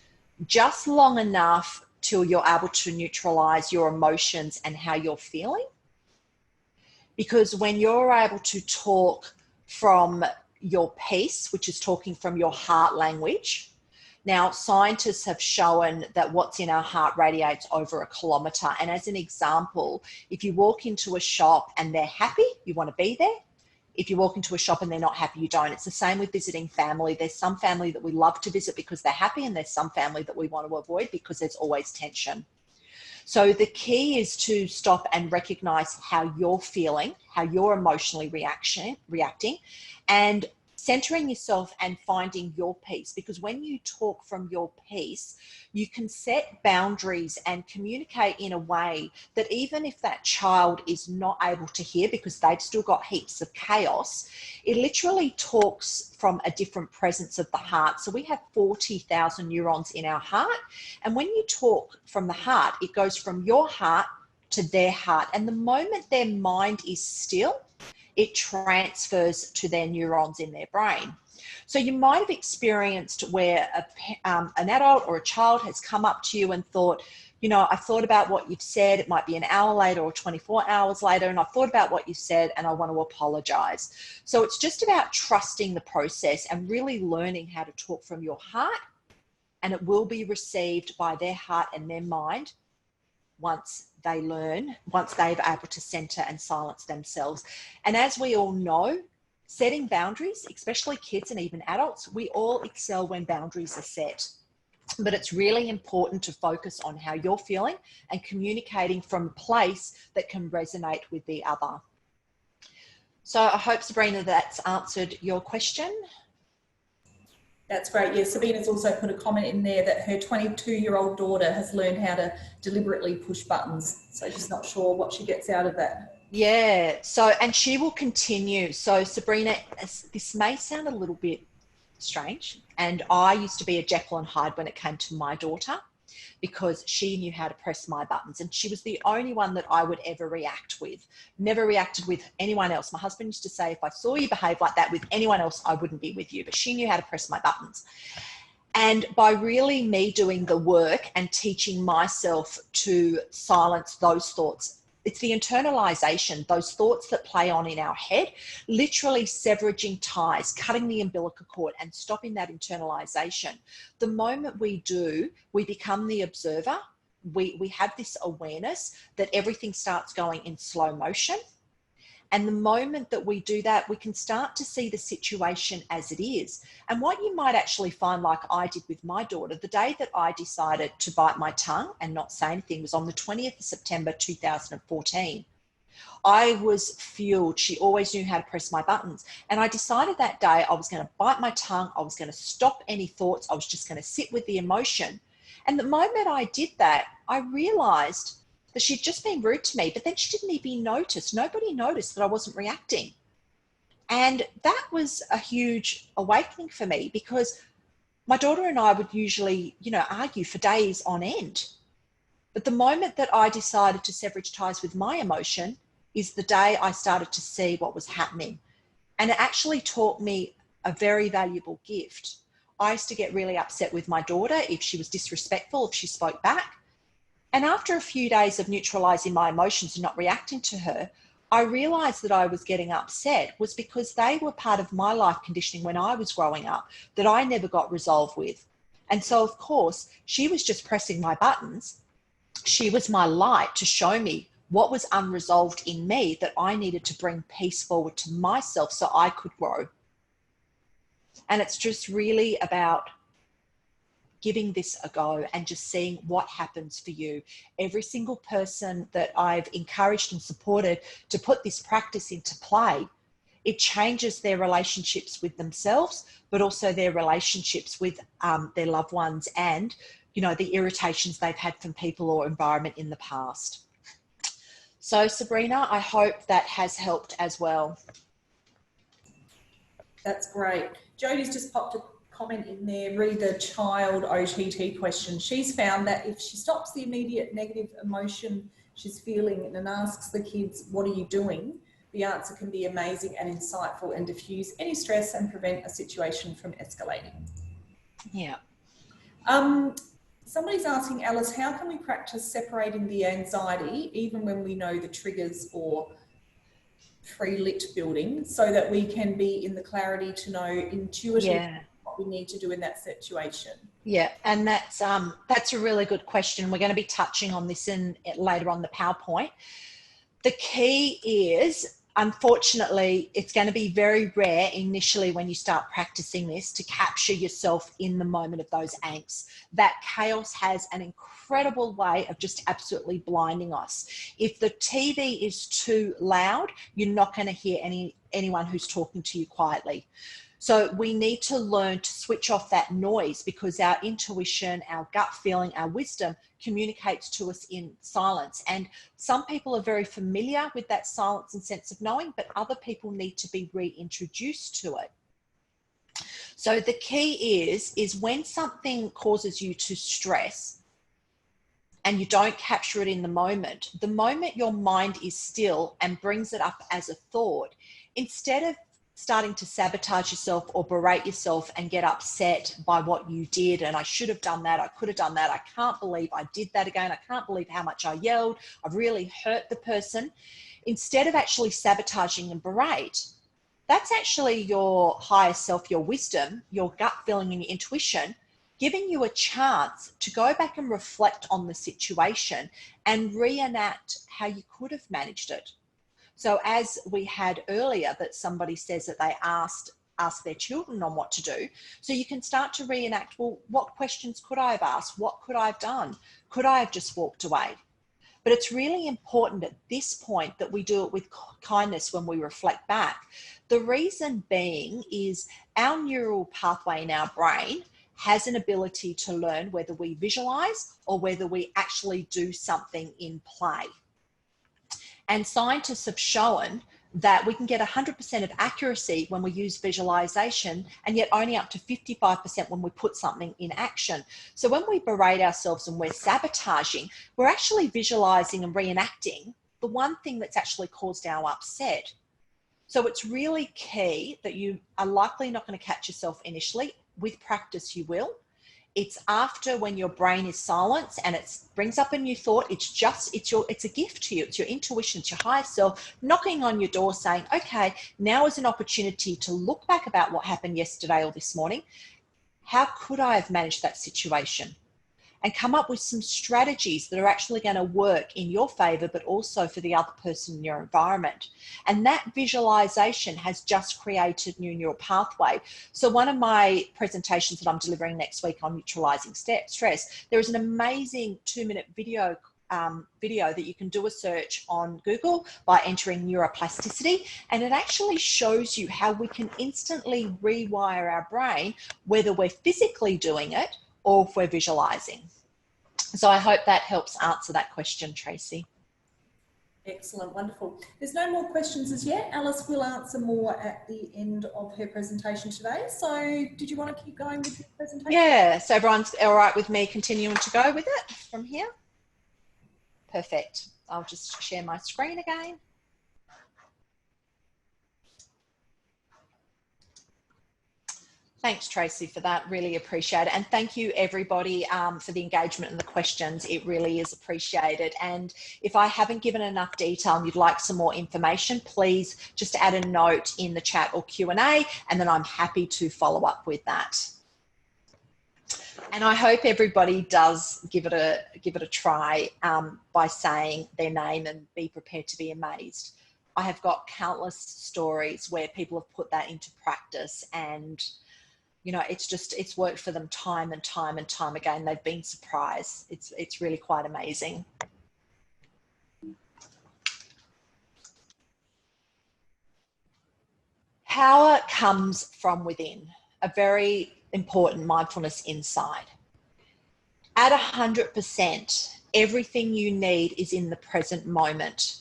just long enough till you're able to neutralize your emotions and how you're feeling. Because when you're able to talk from your peace, which is talking from your heart language, now scientists have shown that what's in our heart radiates over 1 kilometer. And as an example, if you walk into a shop and they're happy, you want to be there. If you walk into a shop and they're not happy, you don't. It's the same with visiting family. There's some family that we love to visit because they're happy, and there's some family that we want to avoid because there's always tension. So the key is to stop and recognize how you're feeling, how you're emotionally reacting, and centering yourself and finding your peace. Because when you talk from your peace, you can set boundaries and communicate in a way that even if that child is not able to hear because they've still got heaps of chaos, it literally talks from a different presence of the heart. So we have 40,000 neurons in our heart. And when you talk from the heart, it goes from your heart to their heart. And the moment their mind is still, it transfers to their neurons in their brain. So you might have experienced where an adult or a child has come up to you and thought, you know, I thought about what you've said. It might be an hour later or 24 hours later, and I thought about what you said and I want to apologize. So it's just about trusting the process and really learning how to talk from your heart, and it will be received by their heart and their mind once they learn, once they're able to center and silence themselves. And as we all know, setting boundaries, especially kids and even adults, we all excel when boundaries are set. But it's really important to focus on how you're feeling and communicating from a place that can resonate with the other. So I hope, Sabrina, that's answered your question. That's great. Yeah, Sabina's also put a comment in there that her 22-year-old daughter has learned how to deliberately push buttons. So she's not sure what she gets out of that. Yeah, so, and she will continue. So Sabrina, this may sound a little bit strange, and I used to be a Jekyll and Hyde when it came to my daughter, because she knew how to press my buttons, and she was the only one that I would ever react with. Never reacted with anyone else. My husband used to say, if I saw you behave like that with anyone else, I wouldn't be with you, but she knew how to press my buttons. And by really me doing the work and teaching myself to silence those thoughts, it's the internalization, those thoughts that play on in our head, literally severing ties, cutting the umbilical cord and stopping that internalization. The moment we do, we become the observer. We have this awareness that everything starts going in slow motion. And the moment that we do that, we can start to see the situation as it is. And what you might actually find, like I did with my daughter, the day that I decided to bite my tongue and not say anything was on the 20th of September 2014. I was fueled. She always knew how to press my buttons. And I decided that day I was going to bite my tongue. I was going to stop any thoughts. I was just going to sit with the emotion. And the moment I did that, I realized that she'd just been rude to me, but then she didn't even notice. Nobody noticed that I wasn't reacting. And that was a huge awakening for me, because my daughter and I would usually, argue for days on end. But the moment that I decided to sever ties with my emotion is the day I started to see what was happening. And it actually taught me a very valuable gift. I used to get really upset with my daughter if she was disrespectful, if she spoke back. And after a few days of neutralizing my emotions and not reacting to her, I realized that I was getting upset was because they were part of my life conditioning when I was growing up that I never got resolved with. And so, of course, she was just pressing my buttons. She was my light to show me what was unresolved in me that I needed to bring peace forward to myself so I could grow. And it's just really about giving this a go and just seeing what happens for you. Every single person that I've encouraged and supported to put this practice into play, it changes their relationships with themselves, but also their relationships with their loved ones and, you know, the irritations they've had from people or environment in the past. So Sabrina, I hope that has helped as well. That's great. Jodie's just popped a comment in there, read the child OTT question. She's found that if she stops the immediate negative emotion she's feeling and asks the kids, what are you doing? The answer can be amazing and insightful and diffuse any stress and prevent a situation from escalating. Yeah. Somebody's asking, Alice, how can we practice separating the anxiety even when we know the triggers or pre-lit building so that we can be in the clarity to know intuitively what we need to do in that situation? Yeah, and that's a really good question. We're going to be touching on this later on the PowerPoint. The key is, unfortunately, it's going to be very rare initially when you start practicing this to capture yourself in the moment of those angsts. That chaos has an incredible way of just absolutely blinding us. If the TV is too loud, you're not going to hear anyone who's talking to you quietly. So we need to learn to switch off that noise because our intuition, our gut feeling, our wisdom communicates to us in silence. And some people are very familiar with that silence and sense of knowing, but other people need to be reintroduced to it. So the key is when something causes you to stress and you don't capture it in the moment your mind is still and brings it up as a thought, instead of starting to sabotage yourself or berate yourself and get upset by what you did, and I should have done that, I could have done that, I can't believe I did that again, I can't believe how much I yelled, I've really hurt the person. Instead of actually sabotaging and berate, that's actually your higher self, your wisdom, your gut feeling and your intuition, giving you a chance to go back and reflect on the situation and reenact how you could have managed it. So as we had earlier, that somebody says that they asked their children on what to do. So you can start to reenact, well, what questions could I have asked? What could I have done? Could I have just walked away? But it's really important at this point that we do it with kindness when we reflect back. The reason being is our neural pathway in our brain has an ability to learn whether we visualize or whether we actually do something in play. And scientists have shown that we can get 100% of accuracy when we use visualization, and yet only up to 55% when we put something in action. So when we berate ourselves and we're sabotaging, we're actually visualizing and reenacting the one thing that's actually caused our upset. So it's really key that you are likely not going to catch yourself initially. With practice, you will. It's after when your brain is silenced and it brings up a new thought. It's a gift to you. It's your intuition, it's your higher self knocking on your door saying, okay, now is an opportunity to look back about what happened yesterday or this morning. How could I have managed that situation? And come up with some strategies that are actually going to work in your favor, but also for the other person in your environment. And that visualization has just created new neural pathway. So one of my presentations that I'm delivering next week on neutralizing stress, there is an amazing 2-minute video that you can do a search on Google by entering neuroplasticity, and it actually shows you how we can instantly rewire our brain, whether we're physically doing it or if we're visualizing. So I hope that helps answer that question, Tracy. Excellent, wonderful. There's no more questions as yet. Alice will answer more at the end of her presentation today. So did you want to keep going with your presentation? Yeah, so everyone's all right with me continuing to go with it from here? Perfect. I'll just share my screen again. Thanks, Tracy, for that. Really appreciate it. And thank you, everybody, for the engagement and the questions. It really is appreciated. And if I haven't given enough detail and you'd like some more information, please just add a note in the chat or Q&A, and then I'm happy to follow up with that. And I hope everybody does give it a try by saying their name and be prepared to be amazed. I have got countless stories where people have put that into practice, and you know, it's worked for them time and time and time again. They've been surprised. It's really quite amazing. Power comes from within. A very important mindfulness insight. At 100%, everything you need is in the present moment.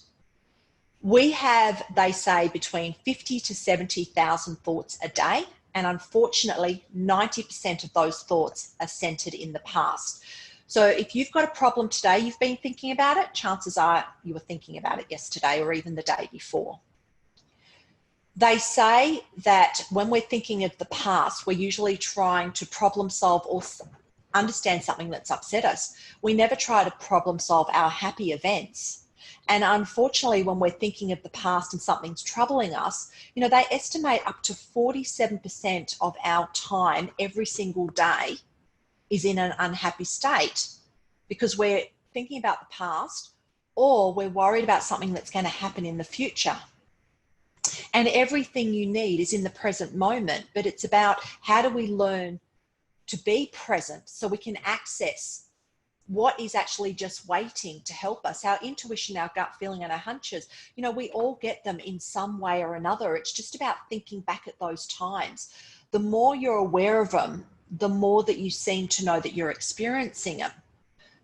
We have, they say, between 50 to 70,000 thoughts a day. And unfortunately, 90% of those thoughts are centered in the past. So if you've got a problem today, you've been thinking about it, chances are you were thinking about it yesterday or even the day before. They say that when we're thinking of the past, we're usually trying to problem solve or understand something that's upset us. We never try to problem solve our happy events. And unfortunately, when we're thinking of the past and something's troubling us, you know, they estimate up to 47% of our time every single day is in an unhappy state because we're thinking about the past or we're worried about something that's going to happen in the future. And everything you need is in the present moment, but it's about how do we learn to be present so we can access what is actually just waiting to help us. Our intuition, our gut feeling, and our hunches, you know, we all get them in some way or another. It's just about thinking back at those times. The more you're aware of them, the more that you seem to know that you're experiencing them.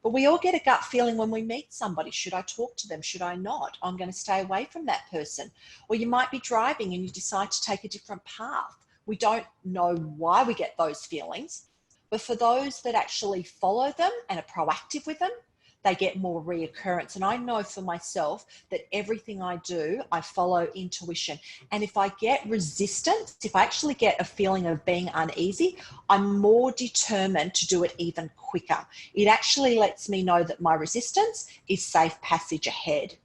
But we all get a gut feeling when we meet somebody. Should I talk to them? Should I not? I'm going to stay away from that person. Or you might be driving and you decide to take a different path. We don't know why we get those feelings. But for those that actually follow them and are proactive with them, they get more reoccurrence. And I know for myself that everything I do, I follow intuition. And if I get resistance, if I actually get a feeling of being uneasy, I'm more determined to do it even quicker. It actually lets me know that my resistance is safe passage ahead.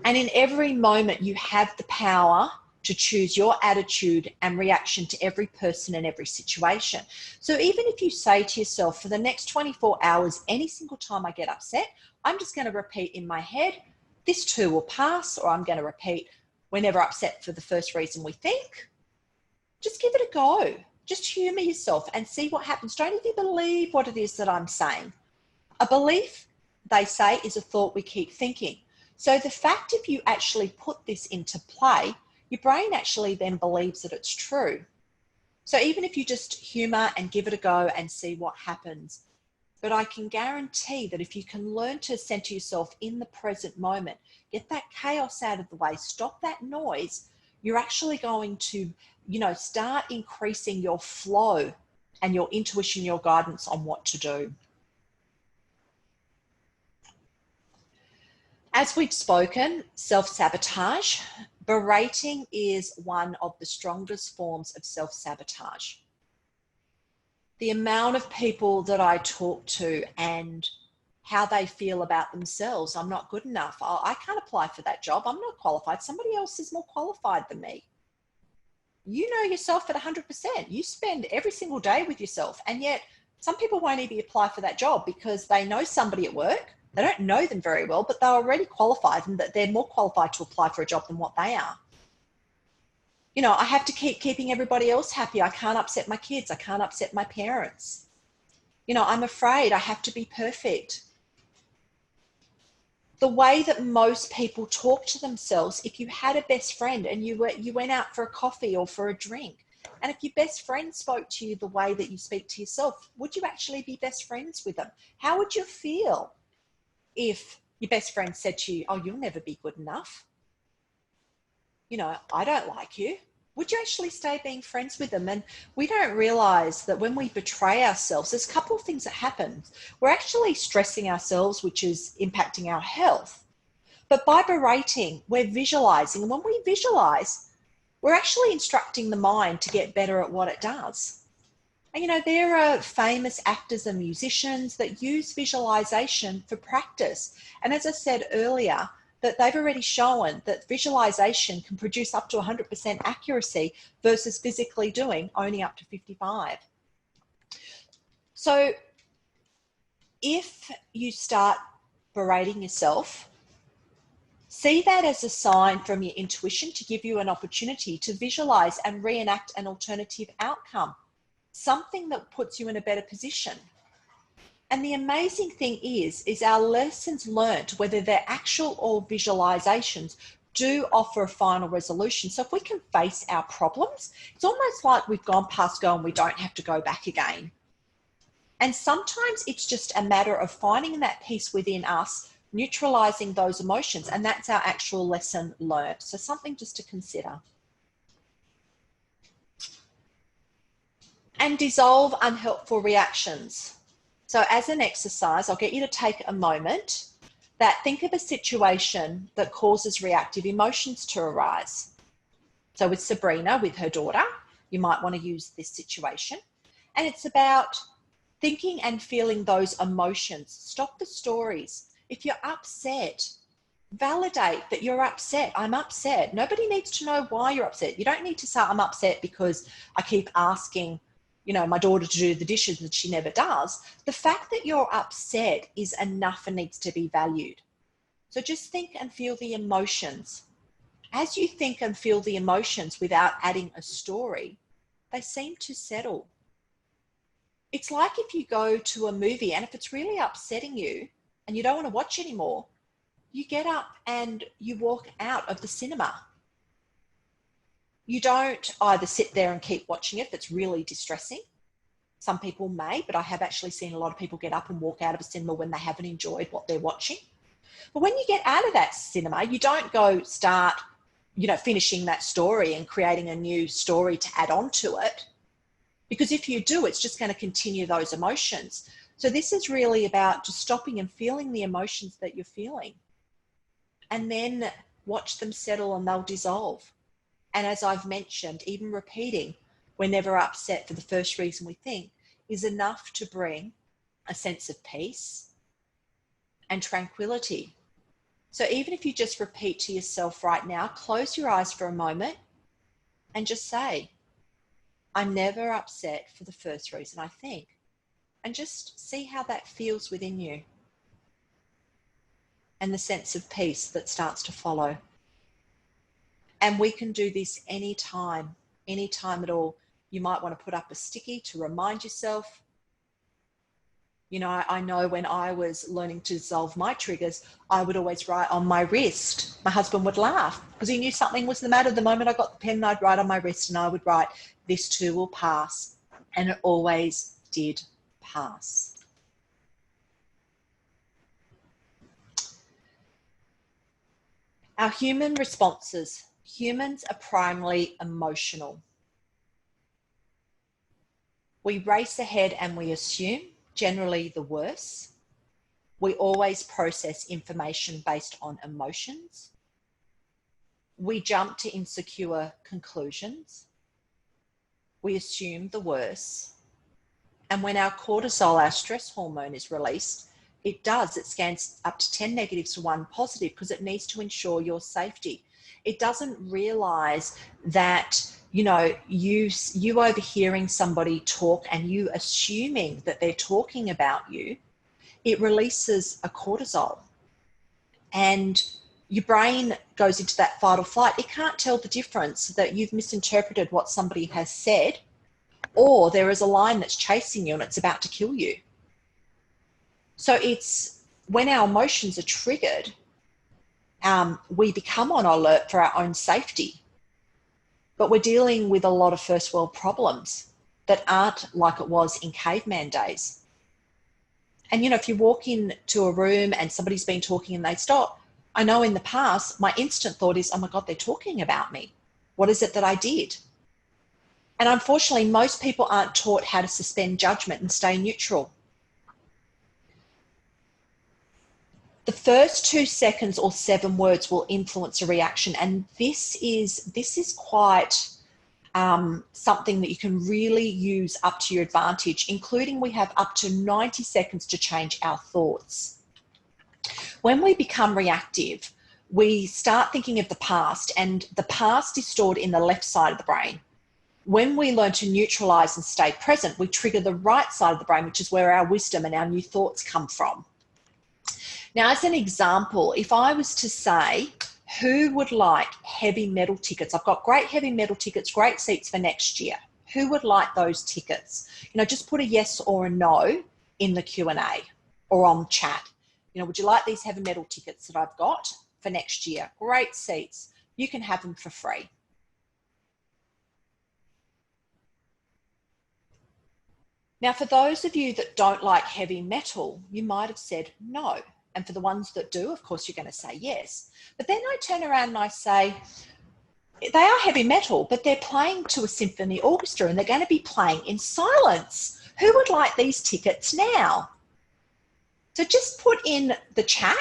And in every moment, you have the power to choose your attitude and reaction to every person and every situation. So even if you say to yourself, for the next 24 hours, any single time I get upset, I'm just going to repeat in my head, this too will pass, or I'm going to repeat, we're never upset for the first reason we think. Just give it a go. Just humor yourself and see what happens. Don't even believe what it is that I'm saying. A belief, they say, is a thought we keep thinking. So the fact if you actually put this into play, your brain actually then believes that it's true. So even if you just humor and give it a go and see what happens, but I can guarantee that if you can learn to center yourself in the present moment, get that chaos out of the way, stop that noise, you're actually going to, you know, start increasing your flow and your intuition, your guidance on what to do. As we've spoken, self-sabotage. Berating is one of the strongest forms of self-sabotage. The amount of people that I talk to and how they feel about themselves, I'm not good enough. I can't apply for that job. I'm not qualified. Somebody else is more qualified than me. You know yourself at 100%. You spend every single day with yourself. And yet some people won't even apply for that job because they know somebody at work. They don't know them very well, but they're already qualified and that they're more qualified to apply for a job than what they are. You know, I have to keep keeping everybody else happy. I can't upset my kids. I can't upset my parents. You know, I'm afraid I have to be perfect. The way that most people talk to themselves, if you had a best friend and you went out for a coffee or for a drink, and if your best friend spoke to you the way that you speak to yourself, would you actually be best friends with them? How would you feel if your best friend said to you, oh, you'll never be good enough? You know, I don't like you. Would you actually stay being friends with them? And we don't realize that when we betray ourselves, there's a couple of things that happen. We're actually stressing ourselves, which is impacting our health. But by berating, we're visualizing. And when we visualize, we're actually instructing the mind to get better at what it does. And, you know, there are famous actors and musicians that use visualization for practice. And as I said earlier, that they've already shown that visualization can produce up to 100% accuracy versus physically doing only up to 55. So if you start berating yourself, see that as a sign from your intuition to give you an opportunity to visualize and reenact an alternative outcome, something that puts you in a better position. And the amazing thing is our lessons learned, whether they're actual or visualizations, do offer a final resolution. So if we can face our problems, it's almost like we've gone past go and we don't have to go back again. And sometimes it's just a matter of finding that peace within us, neutralizing those emotions, and that's our actual lesson learned. So something just to consider. And dissolve unhelpful reactions. So as an exercise, I'll get you to take a moment that think of a situation that causes reactive emotions to arise. So with Sabrina, with her daughter, you might want to use this situation. And it's about thinking and feeling those emotions. Stop the stories. If you're upset, validate that you're upset. I'm upset. Nobody needs to know why you're upset. You don't need to say, I'm upset because I keep asking, you know, my daughter to do the dishes and she never does. The fact that you're upset is enough and needs to be valued. So just think and feel the emotions. As you think and feel the emotions without adding a story, they seem to settle. It's like if you go to a movie and if it's really upsetting you and you don't want to watch anymore, you get up and you walk out of the cinema. You don't either sit there and keep watching it if it's really distressing. Some people may, but I have actually seen a lot of people get up and walk out of a cinema when they haven't enjoyed what they're watching. But when you get out of that cinema, you don't go start, you know, finishing that story and creating a new story to add on to it. Because if you do, it's just going to continue those emotions. So this is really about just stopping and feeling the emotions that you're feeling. And then watch them settle and they'll dissolve. And as I've mentioned, even repeating, we're never upset for the first reason we think, is enough to bring a sense of peace and tranquility. So even if you just repeat to yourself right now, close your eyes for a moment and just say, I'm never upset for the first reason I think. And just see how that feels within you. And the sense of peace that starts to follow. And we can do this anytime at all. You might want to put up a sticky to remind yourself. You know, I know when I was learning to dissolve my triggers, I would always write on my wrist. My husband would laugh because he knew something was the matter. The moment I got the pen, I'd write on my wrist and I would write, this too will pass. And it always did pass. Our human responses. Humans are primarily emotional. We race ahead and we assume, generally the worst. We always process information based on emotions. We jump to insecure conclusions. We assume the worst. And when our cortisol, our stress hormone, is released, it scans up to 10 negatives to 1 positive because it needs to ensure your safety. It doesn't realize that, you know, you overhearing somebody talk and you assuming that they're talking about you, it releases a cortisol. And your brain goes into that fight or flight. It can't tell the difference that you've misinterpreted what somebody has said, or there is a lion that's chasing you and it's about to kill you. So it's when our emotions are triggered, we become on alert for our own safety. But we're dealing with a lot of first world problems that aren't like it was in caveman days. And, you know, if you walk into a room and somebody's been talking and they stop, I know in the past, my instant thought is, oh my God, they're talking about me. What is it that I did? And unfortunately, most people aren't taught how to suspend judgment and stay neutral. The first 2 seconds or 7 words will influence a reaction. And this is quite something that you can really use up to your advantage, including we have up to 90 seconds to change our thoughts. When we become reactive, we start thinking of the past, and the past is stored in the left side of the brain. When we learn to neutralize and stay present, we trigger the right side of the brain, which is where our wisdom and our new thoughts come from. Now, as an example, if I was to say, who would like heavy metal tickets? I've got great heavy metal tickets, great seats for next year. Who would like those tickets? Just put a yes or a no in the Q&A or on chat. Would you like these heavy metal tickets that I've got for next year? Great seats. You can have them for free. Now, for those of you that don't like heavy metal, you might have said no. And for the ones that do, of course, you're going to say yes. But then I turn around and I say, they are heavy metal, but they're playing to a symphony orchestra and they're going to be playing in silence. Who would like these tickets now? So just put in the chat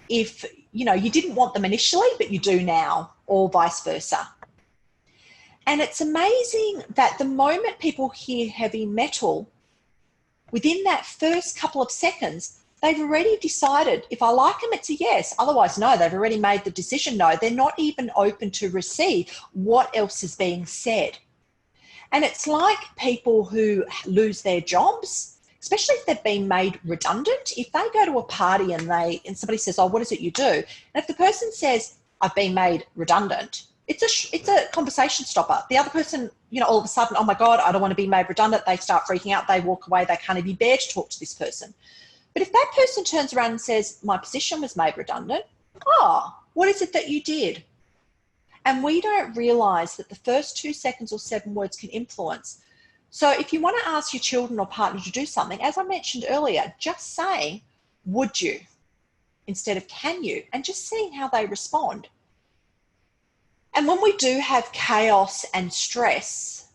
if, you didn't want them initially, but you do now, or vice versa. And it's amazing that the moment people hear heavy metal, within that first couple of seconds, they've already decided, if I like them, it's a yes. Otherwise, no, they've already made the decision no. They're not even open to receive what else is being said. And it's like people who lose their jobs, especially if they've been made redundant. If they go to a party and somebody says, oh, what is it you do? And if the person says, I've been made redundant, it's a conversation stopper. The other person, all of a sudden, oh my God, I don't want to be made redundant. They start freaking out. They walk away. They can't even bear to talk to this person. But if that person turns around and says, my position was made redundant, oh, what is it that you did? And we don't realize that the first 2 seconds or 7 words can influence. So if you want to ask your children or partner to do something, as I mentioned earlier, just saying, would you, instead of can you, and just seeing how they respond. And when we do have chaos and stress,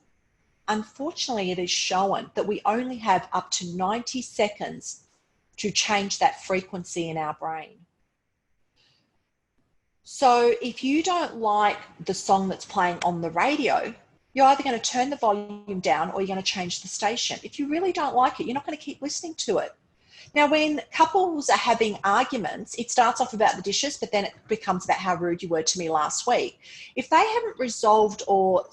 unfortunately, it is shown that we only have up to 90 seconds to change that frequency in our brain. So if you don't like the song that's playing on the radio, you're either going to turn the volume down or you're going to change the station. If you really don't like it, you're not going to keep listening to it. Now, when couples are having arguments, it starts off about the dishes, but then it becomes about how rude you were to me last week. If they haven't resolved or,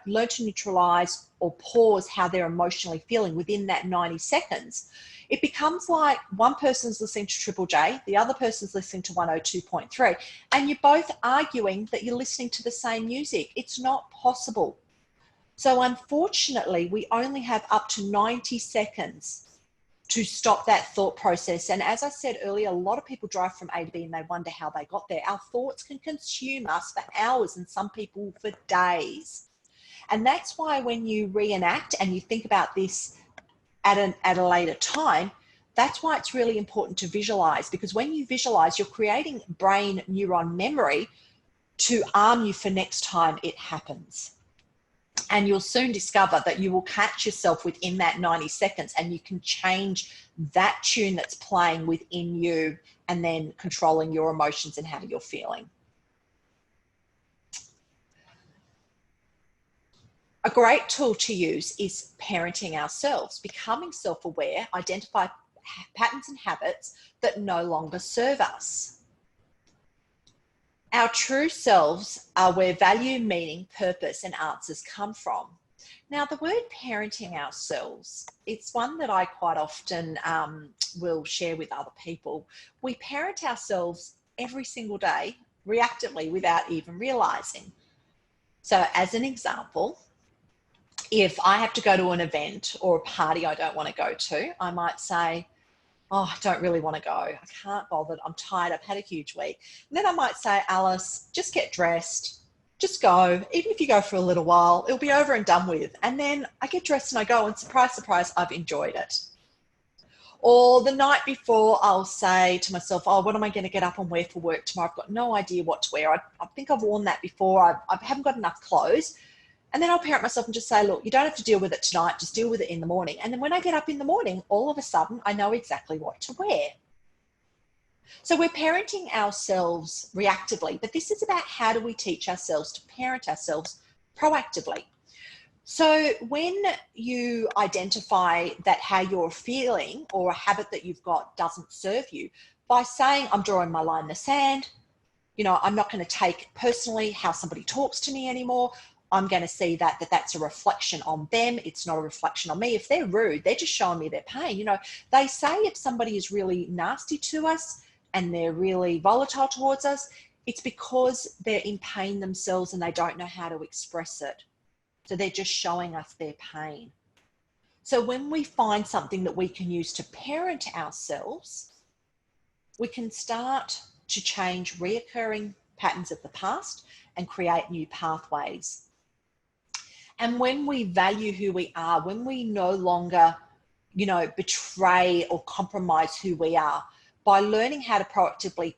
learned to neutralize or pause how they're emotionally feeling within that 90 seconds, it becomes like one person's listening to Triple J, the other person's listening to 102.3, and you're both arguing that you're listening to the same music. It's not possible. So unfortunately, we only have up to 90 seconds to stop that thought process. And as I said earlier, a lot of people drive from A to B and they wonder how they got there. Our thoughts can consume us for hours and some people for days. And that's why when you reenact and you think about this at a later time, that's why it's really important to visualize, because when you visualize, you're creating brain neuron memory to arm you for next time it happens. And you'll soon discover that you will catch yourself within that 90 seconds and you can change that tune that's playing within you and then controlling your emotions and how you're feeling. A great tool to use is parenting ourselves, becoming self-aware, identify patterns and habits that no longer serve us. Our true selves are where value, meaning, purpose, and answers come from. Now, the word parenting ourselves, it's one that I quite often will share with other people. We parent ourselves every single day, reactively, without even realizing. So as an example, if I have to go to an event or a party I don't want to go to, I might say, oh, I don't really want to go. I can't bother. I'm tired. I've had a huge week. And then I might say, Alice, just get dressed. Just go. Even if you go for a little while, it'll be over and done with. And then I get dressed and I go, and surprise, surprise, I've enjoyed it. Or the night before, I'll say to myself, oh, what am I going to get up and wear for work tomorrow? I've got no idea what to wear. I think I've worn that before. I haven't got enough clothes. And then I'll parent myself and just say, look, you don't have to deal with it tonight. Just deal with it in the morning. And then when I get up in the morning, all of a sudden, I know exactly what to wear. So we're parenting ourselves reactively, but this is about how do we teach ourselves to parent ourselves proactively. So when you identify that how you're feeling or a habit that you've got doesn't serve you, by saying, I'm drawing my line in the sand, I'm not going to take personally how somebody talks to me anymore. I'm going to see that's a reflection on them. It's not a reflection on me. If they're rude, they're just showing me their pain. They say if somebody is really nasty to us and they're really volatile towards us, it's because they're in pain themselves and they don't know how to express it. So they're just showing us their pain. So when we find something that we can use to parent ourselves, we can start to change reoccurring patterns of the past and create new pathways. And when we value who we are, when we no longer, betray or compromise who we are, by learning how to proactively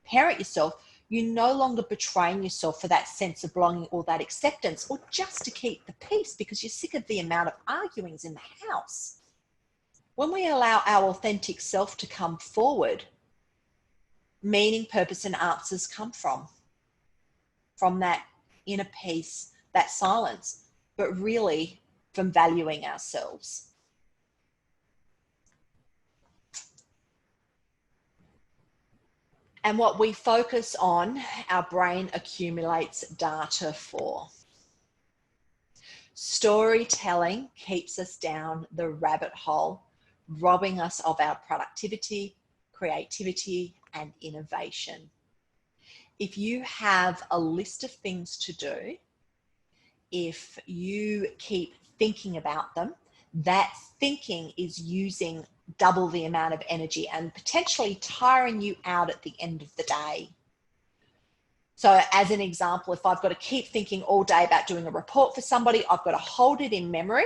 parent yourself, you're no longer betraying yourself for that sense of belonging or that acceptance, or just to keep the peace because you're sick of the amount of arguings in the house. When we allow our authentic self to come forward, meaning, purpose, and answers come from that inner peace, that silence, but really from valuing ourselves. And what we focus on, our brain accumulates data for. Storytelling keeps us down the rabbit hole, robbing us of our productivity, creativity, and innovation. If you have a list of things to do, if you keep thinking about them, that thinking is using double the amount of energy and potentially tiring you out at the end of the day. So as an example, if I've got to keep thinking all day about doing a report for somebody, I've got to hold it in memory.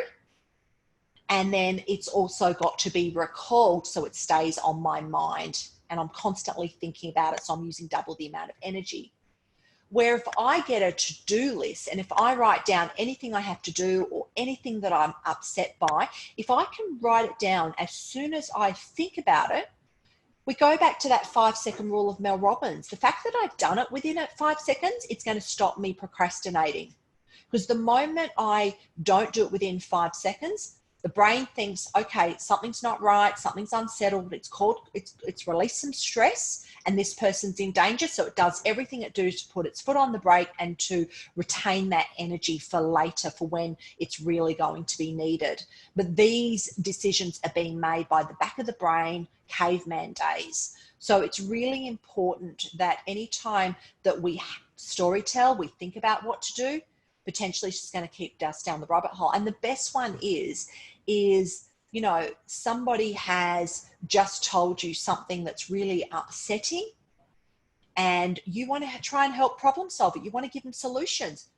And then it's also got to be recalled so it stays on my mind. And I'm constantly thinking about it. So I'm using double the amount of energy. Where if I get a to-do list and if I write down anything I have to do or anything that I'm upset by, if I can write it down as soon as I think about it, we go back to that 5-second rule of Mel Robbins. The fact that I've done it within 5 seconds, it's going to stop me procrastinating. Because the moment I don't do it within 5 seconds, the brain thinks, okay, something's not right, something's unsettled, it's released some stress and this person's in danger. So it does everything it does to put its foot on the brake and to retain that energy for later, for when it's really going to be needed. But these decisions are being made by the back of the brain, caveman days. So it's really important that anytime that we storytell, we think about what to do, potentially it's just going to keep us down the rabbit hole. And the best one is somebody has just told you something that's really upsetting and you want to try and help problem solve it. You want to give them solutions.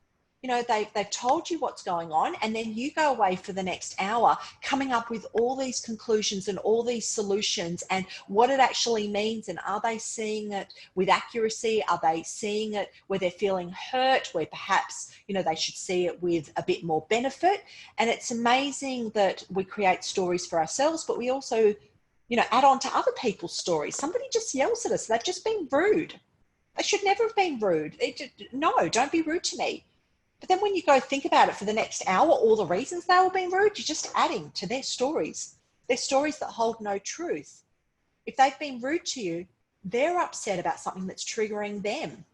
They've told you what's going on, and then you go away for the next hour coming up with all these conclusions and all these solutions and what it actually means. And are they seeing it with accuracy? Are they seeing it where they're feeling hurt, where perhaps, they should see it with a bit more benefit? And it's amazing that we create stories for ourselves, but we also, add on to other people's stories. Somebody just yells at us. They've just been rude. They should never have been rude. No, don't be rude to me. But then when you go think about it for the next hour, all the reasons they were being rude, you're just adding to their stories. They're stories that hold no truth. If they've been rude to you, they're upset about something that's triggering them.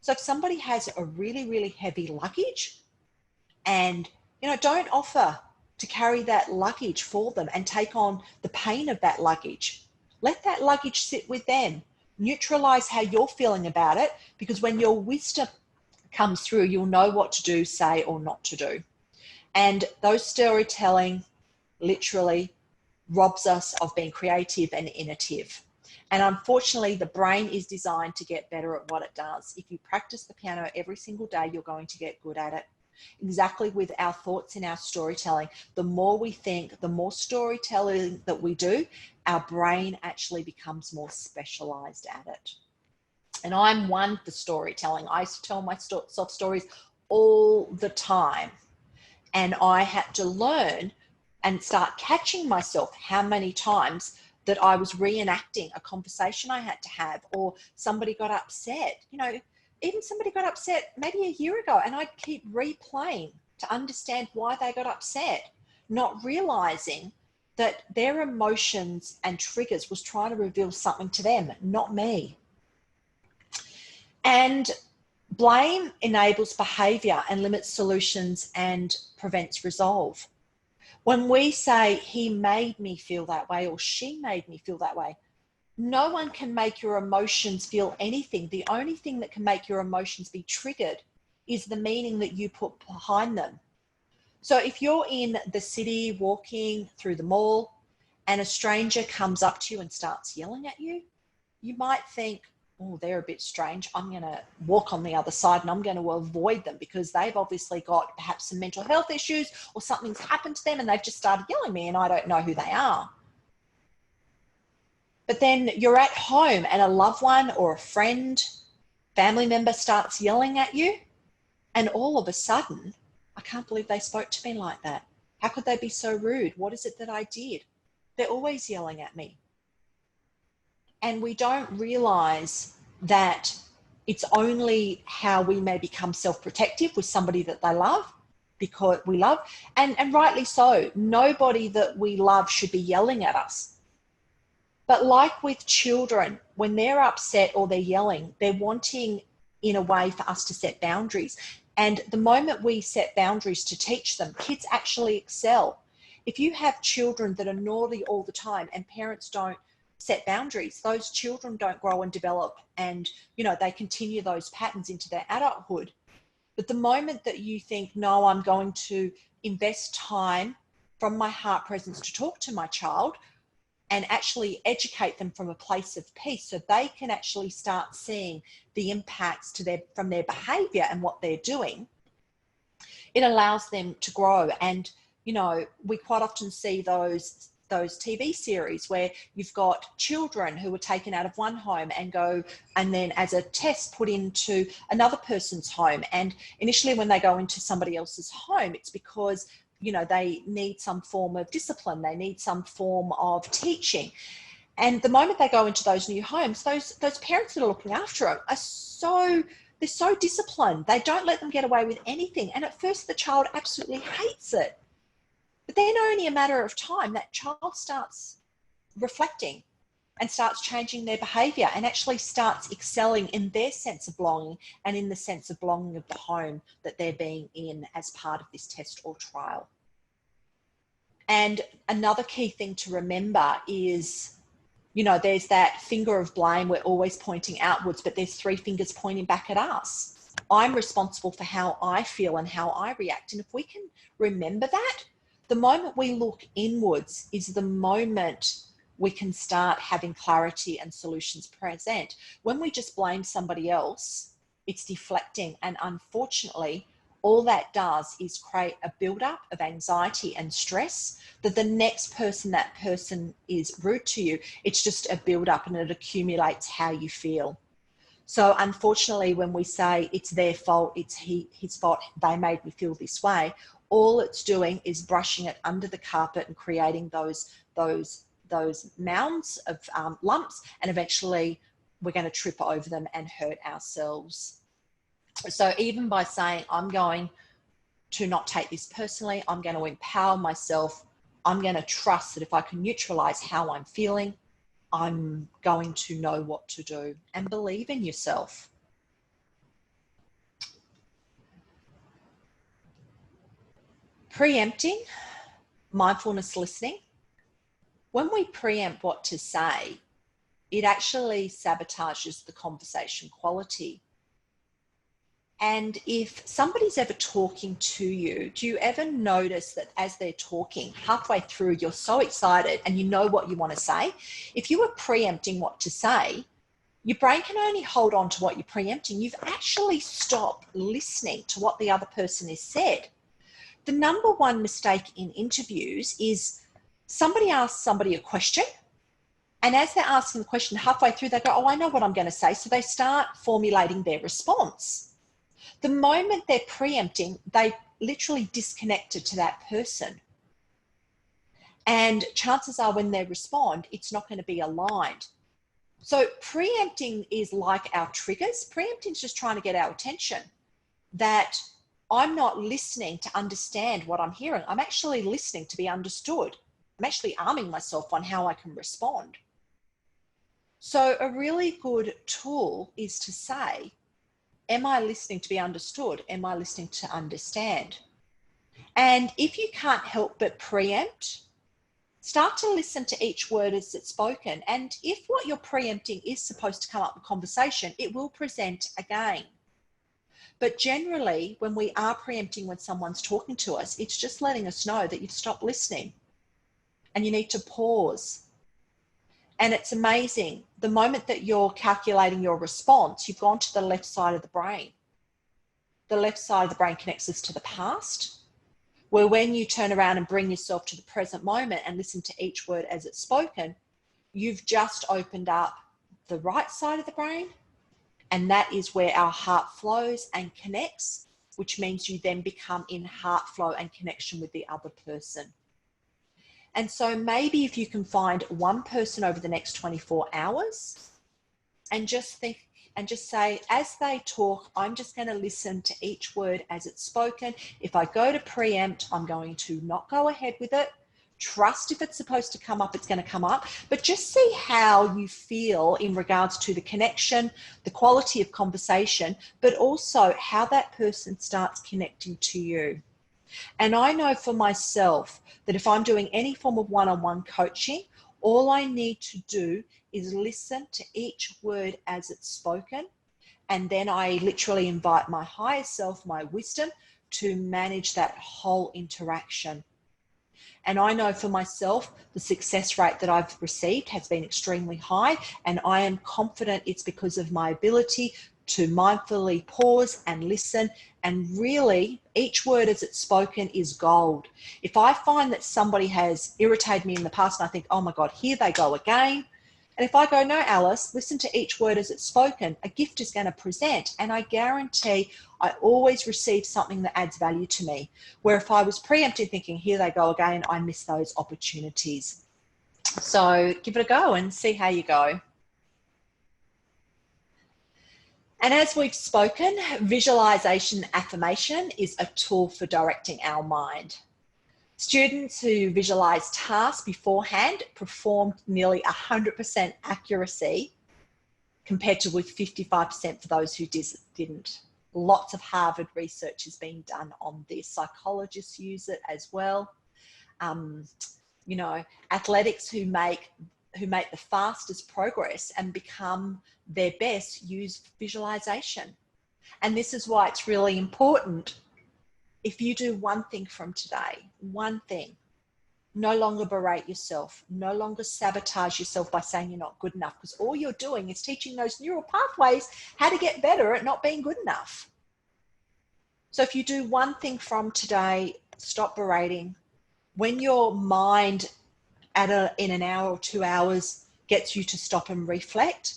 So if somebody has a really, really heavy luggage and, don't offer to carry that luggage for them and take on the pain of that luggage. Let that luggage sit with them. Neutralize how you're feeling about it, because when your wisdom comes through, you'll know what to do, say, or not to do. And those storytelling literally robs us of being creative and innovative. And unfortunately, the brain is designed to get better at what it does. If you practice the piano every single day, you're going to get good at it. Exactly with our thoughts and our storytelling. The more we think, the more storytelling that we do, our brain actually becomes more specialized at it. And I'm one for storytelling. I used to tell myself stories all the time. And I had to learn and start catching myself how many times that I was reenacting a conversation I had to have, or somebody got upset, even somebody got upset maybe a year ago, and I'd keep replaying to understand why they got upset, not realizing that their emotions and triggers was trying to reveal something to them, not me. And blame enables behavior and limits solutions and prevents resolve. When we say he made me feel that way or she made me feel that way, no one can make your emotions feel anything. The only thing that can make your emotions be triggered is the meaning that you put behind them. So if you're in the city walking through the mall and a stranger comes up to you and starts yelling at you, you might think, oh, they're a bit strange. I'm going to walk on the other side and I'm going to avoid them because they've obviously got perhaps some mental health issues or something's happened to them and they've just started yelling at me and I don't know who they are. But then you're at home and a loved one or a friend, family member starts yelling at you, and all of a sudden, I can't believe they spoke to me like that. How could they be so rude? What is it that I did? They're always yelling at me. And we don't realize that it's only how we may become self-protective with somebody that they love, because we love, and rightly so. Nobody that we love should be yelling at us. But like with children, when they're upset or they're yelling, they're wanting in a way for us to set boundaries. And the moment we set boundaries to teach them, kids actually excel. If you have children that are naughty all the time and parents don't set boundaries, those children don't grow and develop, and they continue those patterns into their adulthood. But the moment that you think, no, I'm going to invest time from my heart presence to talk to my child and actually educate them from a place of peace, so they can actually start seeing the impacts from their behavior and what they're doing, it allows them to grow. And we quite often see those TV series where you've got children who are taken out of one home and then as a test put into another person's home. And initially when they go into somebody else's home, it's because they need some form of discipline, they need some form of teaching. And the moment they go into those new homes, those parents that are looking after them they're so disciplined. They don't let them get away with anything. And at first the child absolutely hates it. But then only a matter of time, that child starts reflecting and starts changing their behavior and actually starts excelling in their sense of belonging and in the sense of belonging of the home that they're being in as part of this test or trial. And another key thing to remember is, there's that finger of blame. We're always pointing outwards, but there's three fingers pointing back at us. I'm responsible for how I feel and how I react. And if we can remember that, the moment we look inwards is the moment we can start having clarity and solutions present. When we just blame somebody else, it's deflecting. And unfortunately, all that does is create a buildup of anxiety and stress that the next person, that person is rude to you, it's just a buildup and it accumulates how you feel. So unfortunately, when we say it's their fault, it's his fault, they made me feel this way, all it's doing is brushing it under the carpet and creating those mounds of lumps, and eventually we're going to trip over them and hurt ourselves. So even by saying, I'm going to not take this personally, I'm going to empower myself, I'm going to trust that if I can neutralize how I'm feeling, I'm going to know what to do, and believe in yourself. Pre-empting, mindfulness listening. When we preempt what to say, it actually sabotages the conversation quality. And if somebody's ever talking to you, do you ever notice that as they're talking, halfway through, you're so excited and you know what you want to say? If you were preempting what to say, your brain can only hold on to what you're preempting. You've actually stopped listening to what the other person has said. The number one mistake in interviews is somebody asks somebody a question, and as they're asking the question, halfway through, they go, oh, I know what I'm going to say. So they start formulating their response. The moment they're preempting, they literally disconnected to that person. And chances are when they respond, it's not going to be aligned. So preempting is like our triggers. Preempting is just trying to get our attention, that I'm not listening to understand what I'm hearing. I'm actually listening to be understood. I'm actually arming myself on how I can respond. So a really good tool is to say, am I listening to be understood? Am I listening to understand? And if you can't help but preempt, start to listen to each word as it's spoken. And if what you're preempting is supposed to come up in conversation, it will present again. But generally, when we are preempting when someone's talking to us, it's just letting us know that you've stopped listening and you need to pause. And it's amazing. The moment that you're calculating your response, you've gone to the left side of the brain. The left side of the brain connects us to the past, where when you turn around and bring yourself to the present moment and listen to each word as it's spoken, you've just opened up the right side of the brain. And that is where our heart flows and connects, which means you then become in heart flow and connection with the other person. And so maybe if you can find one person over the next 24 hours and just think and just say, as they talk, I'm just going to listen to each word as it's spoken. If I go to preempt, I'm going to not go ahead with it. Trust if it's supposed to come up, it's going to come up. But just see how you feel in regards to the connection, the quality of conversation, but also how that person starts connecting to you. And I know for myself that if I'm doing any form of one-on-one coaching, all I need to do is listen to each word as it's spoken. And then I literally invite my higher self, my wisdom, to manage that whole interaction. And I know for myself, the success rate that I've received has been extremely high. And I am confident it's because of my ability to mindfully pause and listen. And really, each word as it's spoken is gold. If I find that somebody has irritated me in the past and I think, oh my God, here they go again. And if I go, no, Alice, listen to each word as it's spoken, a gift is going to present. And I guarantee I always receive something that adds value to me. Where if I was preempted thinking, here they go again, I miss those opportunities. So give it a go and see how you go. And as we've spoken, visualization affirmation is a tool for directing our mind. Students who visualize tasks beforehand performed nearly 100% accuracy compared to with 55% for those who didn't. Lots of Harvard research is being done on this. Psychologists use it as well. You know, athletics who make the fastest progress and become their best use visualization. And this is why it's really important. If you do one thing from today, one thing, no longer berate yourself, no longer sabotage yourself by saying you're not good enough, because all you're doing is teaching those neural pathways how to get better at not being good enough. So if you do one thing from today, stop berating. When your mind in an hour or 2 hours gets you to stop and reflect,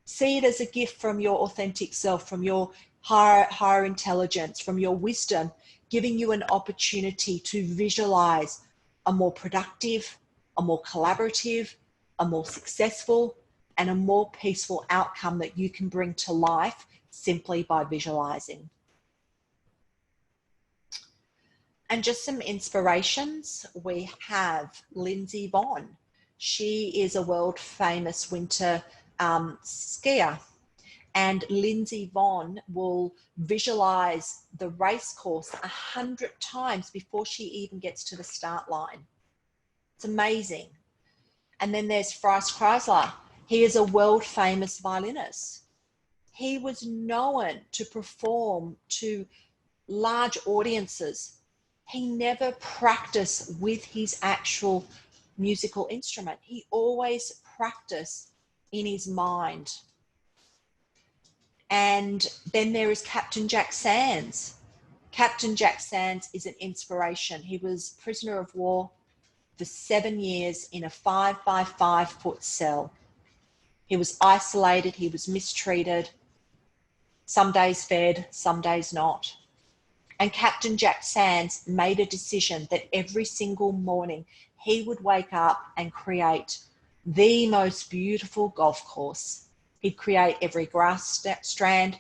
see it as a gift from your authentic self, from your higher intelligence, from your wisdom, giving you an opportunity to visualize a more productive, a more collaborative, a more successful, and a more peaceful outcome that you can bring to life simply by visualizing. And just some inspirations. We have Lindsay Vonn. She is a world famous winter skier. And Lindsay Vonn will visualize the race course 100 times before she even gets to the start line. It's amazing. And then there's Franz Kreisler. He is a world famous violinist. He was known to perform to large audiences. He never practiced with his actual musical instrument. He always practiced in his mind. And then there is Captain Jack Sands. Captain Jack Sands is an inspiration. He was prisoner of war for 7 years in a 5 by 5 foot cell. He was isolated. He was mistreated. Some days fed, some days not. And Captain Jack Sands made a decision that every single morning he would wake up and create the most beautiful golf course. He'd create every grass strand,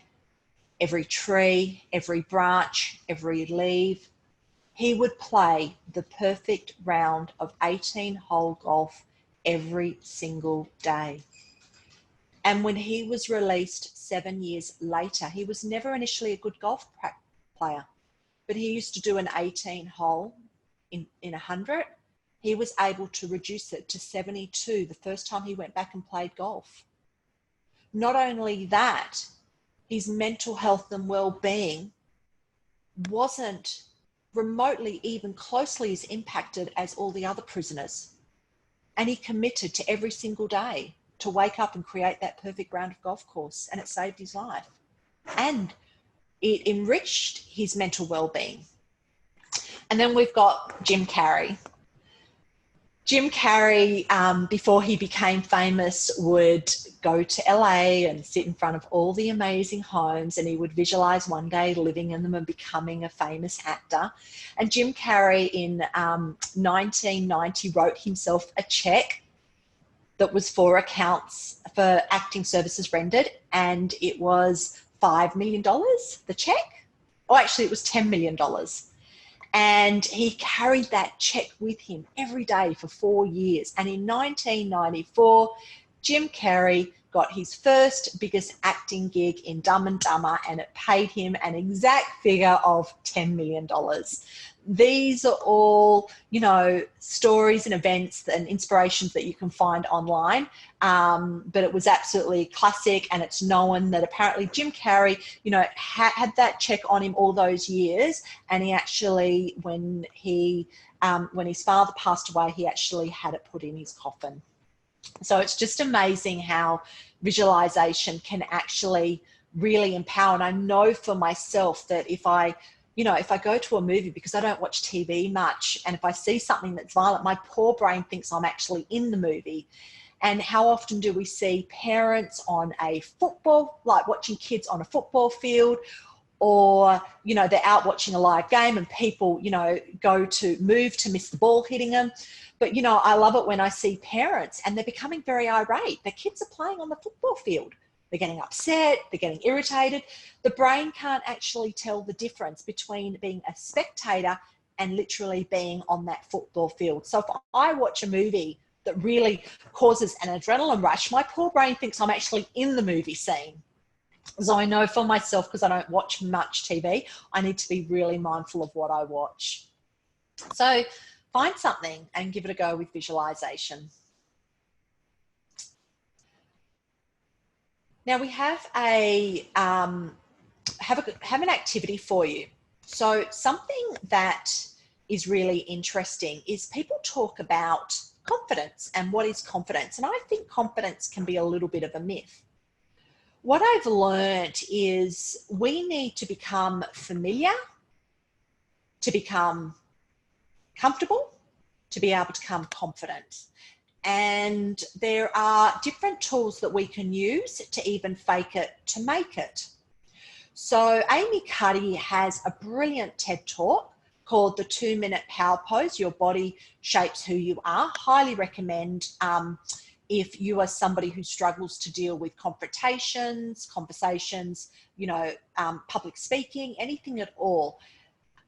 every tree, every branch, every leaf. He would play the perfect round of 18-hole golf every single day. And when he was released 7 years later, he was never initially a good golf player, but he used to do an 18-hole in 100. He was able to reduce it to 72 the first time he went back and played golf. Not only that, his mental health and well-being wasn't remotely even closely as impacted as all the other prisoners. And he committed to every single day to wake up and create that perfect round of golf course, and it saved his life. And it enriched his mental well-being. And then we've got Jim Carrey. Jim Carrey, before he became famous, would go to LA and sit in front of all the amazing homes, and he would visualize one day living in them and becoming a famous actor. And Jim Carrey in 1990 wrote himself a check that was for acting services rendered, and it was $5 million, the check. Oh, actually, it was $10 million. And he carried that check with him every day for 4 years. And in 1994, Jim Carrey got his first biggest acting gig in Dumb and Dumber, and it paid him an exact figure of $10 million. These are all, stories and events and inspirations that you can find online. But it was absolutely classic, and it's known that apparently Jim Carrey, had that check on him all those years. And he actually, when his father passed away, he actually had it put in his coffin. So it's just amazing how visualization can actually really empower. And I know for myself that if I go to a movie, because I don't watch TV much, and if I see something that's violent, my poor brain thinks I'm actually in the movie. And how often do we see parents on a football, like watching kids on a football field, or, they're out watching a live game and people, go to move to miss the ball hitting them. But, I love it when I see parents and they're becoming very irate. Their kids are playing on the football field. They're getting upset, they're getting irritated. The brain can't actually tell the difference between being a spectator and literally being on that football field. So if I watch a movie that really causes an adrenaline rush, my poor brain thinks I'm actually in the movie scene. So I know for myself, because I don't watch much TV, I need to be really mindful of what I watch. So find something and give it a go with visualization. Now we have an activity for you. So something that is really interesting is people talk about confidence and what is confidence. And I think confidence can be a little bit of a myth. What I've learned is we need to become familiar, to become comfortable, to be able to become confident. And there are different tools that we can use to even fake it to make it. So Amy Cuddy has a brilliant TED Talk called the 2-Minute Power Pose, Your Body Shapes Who You Are. Highly recommend if you are somebody who struggles to deal with confrontations, conversations, public speaking, anything at all.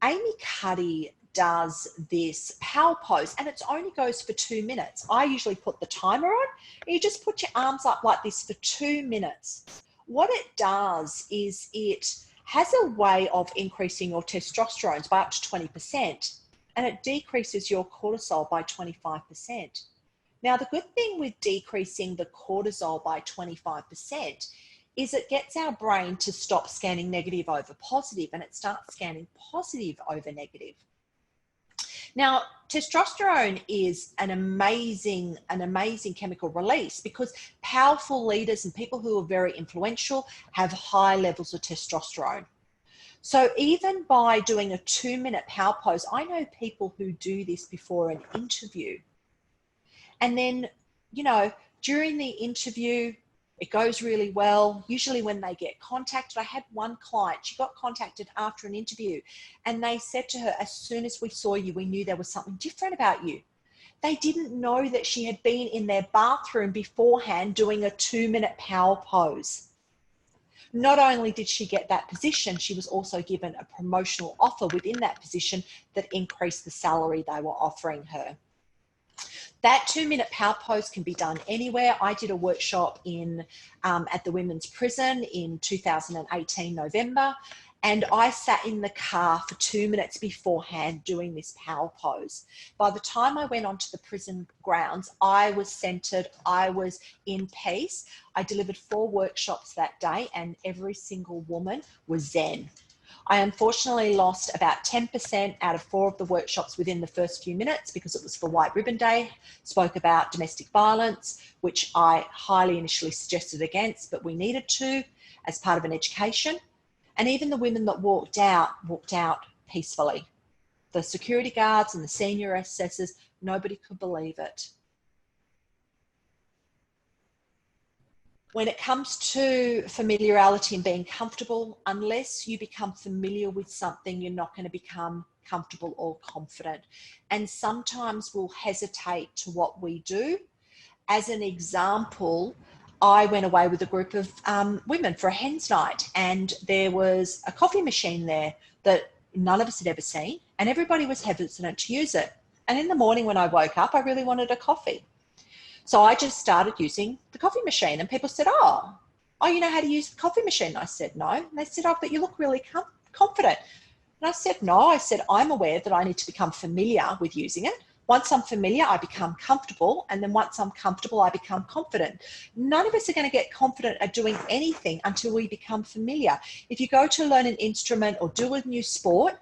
Amy Cuddy does this power pose, and it only goes for 2 minutes. I usually put the timer on, and you just put your arms up like this for 2 minutes. What it does is it has a way of increasing your testosterone by up to 20%, and it decreases your cortisol by 25%. Now, the good thing with decreasing the cortisol by 25% is it gets our brain to stop scanning negative over positive, and it starts scanning positive over negative. Now, testosterone is an amazing chemical release, because powerful leaders and people who are very influential have high levels of testosterone. So even by doing a 2-minute power pose, I know people who do this before an interview. And then, during the interview, It goes really well. Usually when they get contacted, I had one client, she got contacted after an interview and they said to her, as soon as we saw you, we knew there was something different about you. They didn't know that she had been in their bathroom beforehand doing a 2-minute power pose. Not only did she get that position, she was also given a promotional offer within that position that increased the salary they were offering her. That 2-minute power pose can be done anywhere. I did a workshop at the women's prison in 2018, November, and I sat in the car for 2 minutes beforehand doing this power pose. By the time I went onto the prison grounds, I was centered, I was in peace. I delivered 4 workshops that day and every single woman was zen. I unfortunately lost about 10% out of 4 of the workshops within the first few minutes because it was for White Ribbon Day. Spoke about domestic violence, which I highly initially suggested against, but we needed to as part of an education. And even the women that walked out peacefully. The security guards and the senior assessors, nobody could believe it. When it comes to familiarity and being comfortable, unless you become familiar with something, you're not going to become comfortable or confident. And sometimes we'll hesitate to what we do. As an example, I went away with a group of women for a hen's night, and there was a coffee machine there that none of us had ever seen, and everybody was hesitant to use it. And in the morning when I woke up, I really wanted a coffee. So I just started using the coffee machine, and people said, oh, you know how to use the coffee machine? And I said, no. And they said, oh, but you look really confident. And I said, no. I said, I'm aware that I need to become familiar with using it. Once I'm familiar, I become comfortable. And then once I'm comfortable, I become confident. None of us are going to get confident at doing anything until we become familiar. If you go to learn an instrument or do a new sport,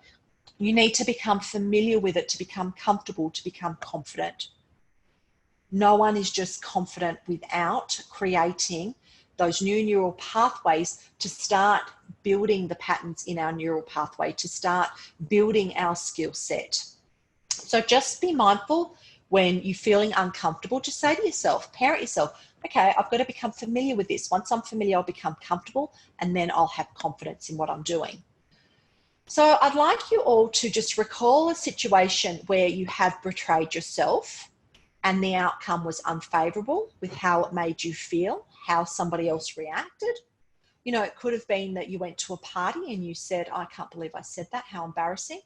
you need to become familiar with it to become comfortable, to become confident. No one is just confident without creating those new neural pathways to start building the patterns in our neural pathway, to start building our skill set. So just be mindful when you're feeling uncomfortable. Just say to yourself, parent yourself, okay, I've got to become familiar with this. Once I'm familiar, I'll become comfortable, and then I'll have confidence in what I'm doing. So I'd like you all to just recall a situation where you have betrayed yourself and the outcome was unfavorable with how it made you feel, how somebody else reacted. You know, it could have been that you went to a party and you said, I can't believe I said that, how embarrassing.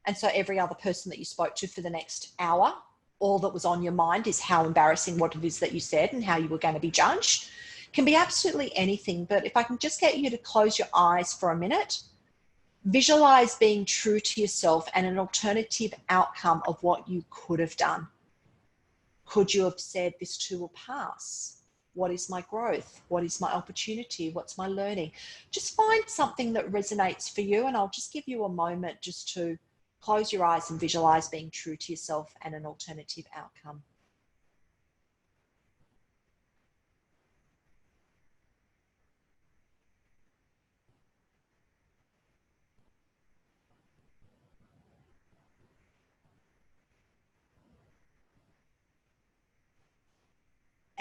And so every other person that you spoke to for the next hour, all that was on your mind is how embarrassing what it is that you said and how you were going to be judged. Can be absolutely anything, but if I can just get you to close your eyes for a minute, visualize being true to yourself and an alternative outcome of what you could have done. Could you have said, this too will pass? What is my growth? What is my opportunity? What's my learning? Just find something that resonates for you, and I'll just give you a moment just to close your eyes and visualize being true to yourself and an alternative outcome.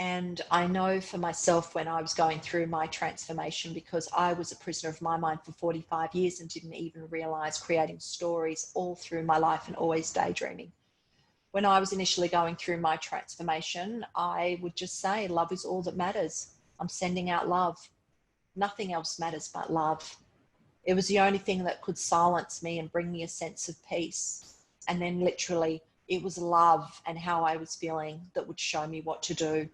And I know for myself when I was going through my transformation, because I was a prisoner of my mind for 45 years and didn't even realize, creating stories all through my life and always daydreaming. When I was initially going through my transformation, I would just say, love is all that matters. I'm sending out love. Nothing else matters but love. It was the only thing that could silence me and bring me a sense of peace. And then literally it was love and how I was feeling that would show me what to do.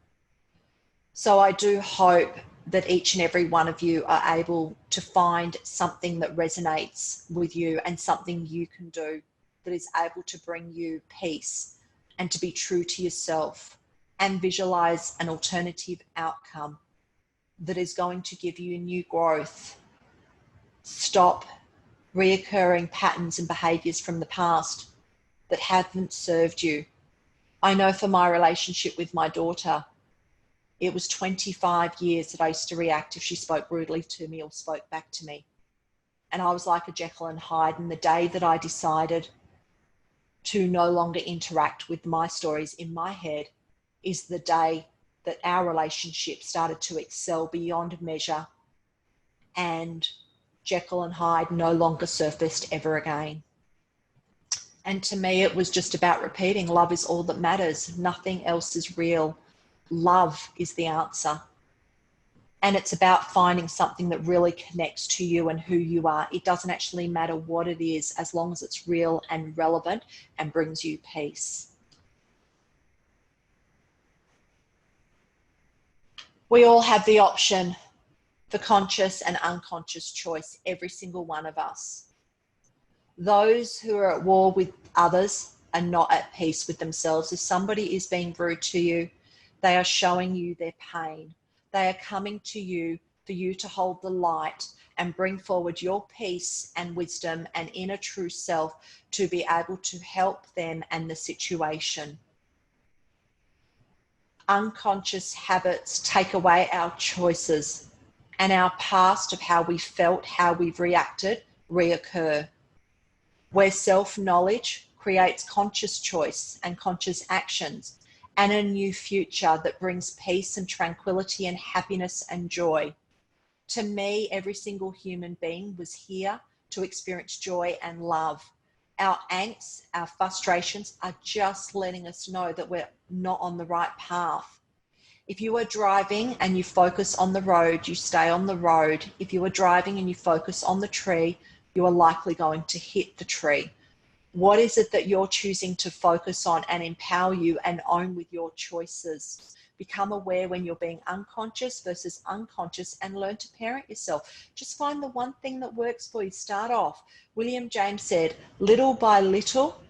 So I do hope that each and every one of you are able to find something that resonates with you and something you can do that is able to bring you peace and to be true to yourself and visualize an alternative outcome that is going to give you new growth. Stop reoccurring patterns and behaviors from the past that haven't served you. I know for my relationship with my daughter, it was 25 years that I used to react if she spoke rudely to me or spoke back to me. And I was like a Jekyll and Hyde. And the day that I decided to no longer interact with my stories in my head is the day that our relationship started to excel beyond measure, and Jekyll and Hyde no longer surfaced ever again. And to me, it was just about repeating, love is all that matters. Nothing else is real. Love is the answer. And it's about finding something that really connects to you and who you are. It doesn't actually matter what it is, as long as it's real and relevant and brings you peace. We all have the option for conscious and unconscious choice, every single one of us. Those who are at war with others are not at peace with themselves. If somebody is being rude to you, they are showing you their pain. They are coming to you for you to hold the light and bring forward your peace and wisdom and inner true self to be able to help them and the situation. Unconscious habits take away our choices, and our past of how we felt, how we've reacted, reoccur. Where self-knowledge creates conscious choice and conscious actions and a new future that brings peace and tranquility and happiness and joy. To me, every single human being was here to experience joy and love. Our angst, our frustrations are just letting us know that we're not on the right path. If you are driving and you focus on the road, you stay on the road. If you are driving and you focus on the tree, you are likely going to hit the tree. What is it that you're choosing to focus on and empower you and own with your choices? Become aware when you're being unconscious versus unconscious and learn to parent yourself. Just find the one thing that works for you. Start off. William James said, little by little,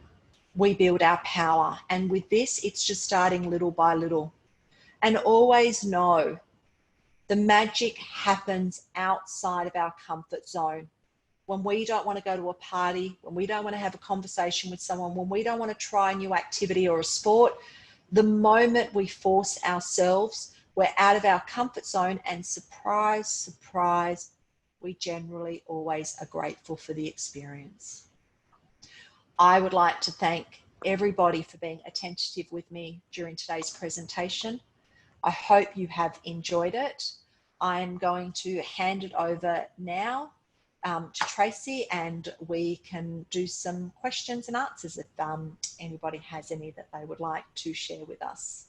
we build our power. And with this, it's just starting little by little. And always know the magic happens outside of our comfort zone. When we don't want to go to a party, when we don't want to have a conversation with someone, when we don't want to try a new activity or a sport, the moment we force ourselves, we're out of our comfort zone, and surprise, surprise, we generally always are grateful for the experience. I would like to thank everybody for being attentive with me during today's presentation. I hope you have enjoyed it. I'm going to hand it over now to Tracy, and we can do some questions and answers if anybody has any that they would like to share with us.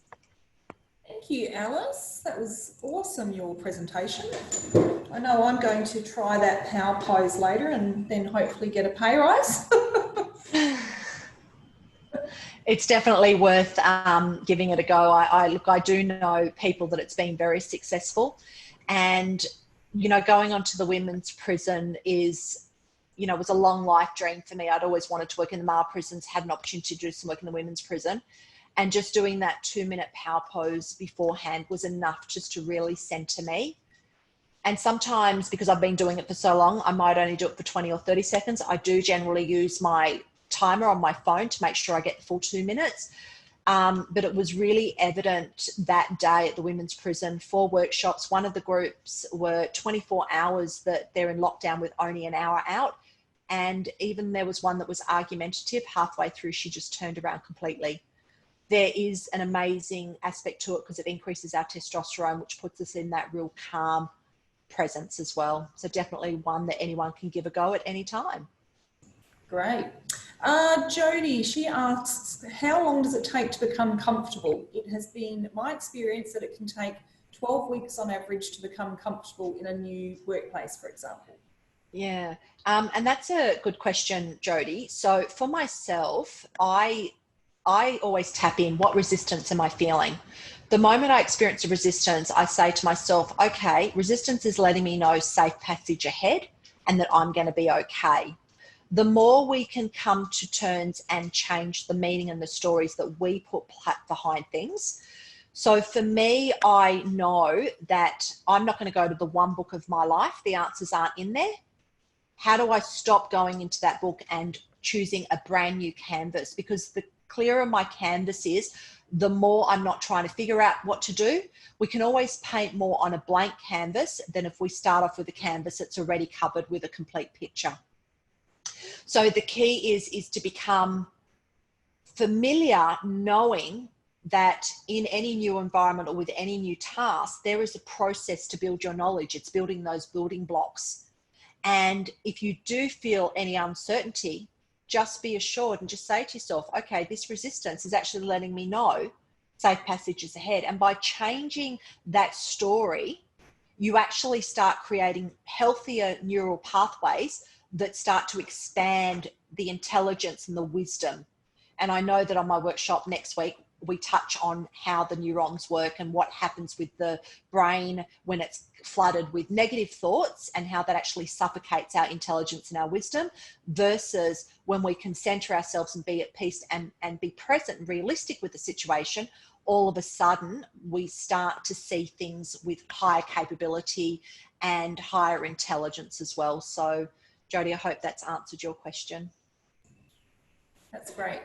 Thank you, Alice. That was awesome, your presentation. I know I'm going to try that power pose later and then hopefully get a pay rise. It's definitely worth giving it a go. I do know people that it's been very successful, and you know, going on to the women's prison is, you know, was a long life dream for me. I'd always wanted to work in the male prisons, had an opportunity to do some work in the women's prison, and just doing that 2-minute power pose beforehand was enough just to really center me. And sometimes, because I've been doing it for so long, I might only do it for 20 or 30 seconds. I do generally use my timer on my phone to make sure I get the full 2 minutes. But it was really evident that day at the women's prison, 4 workshops. One of the groups were 24 hours that they're in lockdown with only an hour out. And even there was one that was argumentative. Halfway through, she just turned around completely. There is an amazing aspect to it because it increases our testosterone, which puts us in that real calm presence as well. So definitely one that anyone can give a go at any time. Great. Jody, she asks, how long does it take to become comfortable? It has been my experience that it can take 12 weeks on average to become comfortable in a new workplace, for example. Yeah, and that's a good question, Jody. So for myself, I always tap in, what resistance am I feeling? The moment I experience a resistance, I say to myself, okay, resistance is letting me know safe passage ahead and that I'm going to be okay. The more we can come to terms and change the meaning and the stories that we put behind things. So for me, I know that I'm not going to go to the one book of my life. The answers aren't in there. How do I stop going into that book and choosing a brand new canvas? Because the clearer my canvas is, the more I'm not trying to figure out what to do. We can always paint more on a blank canvas than if we start off with a canvas that's already covered with a complete picture. So the key is to become familiar knowing that in any new environment or with any new task, there is a process to build your knowledge. It's building those building blocks. And if you do feel any uncertainty, just be assured and just say to yourself, okay, this resistance is actually letting me know safe passage is ahead. And by changing that story, you actually start creating healthier neural pathways that start to expand the intelligence and the wisdom. And I know that on my workshop next week, we touch on how the neurons work and what happens with the brain when it's flooded with negative thoughts, and how that actually suffocates our intelligence and our wisdom, versus when we can center ourselves and be at peace and be present and realistic with the situation. All of a sudden we start to see things with higher capability and higher intelligence as well. So Jodie, I hope that's answered your question. That's great.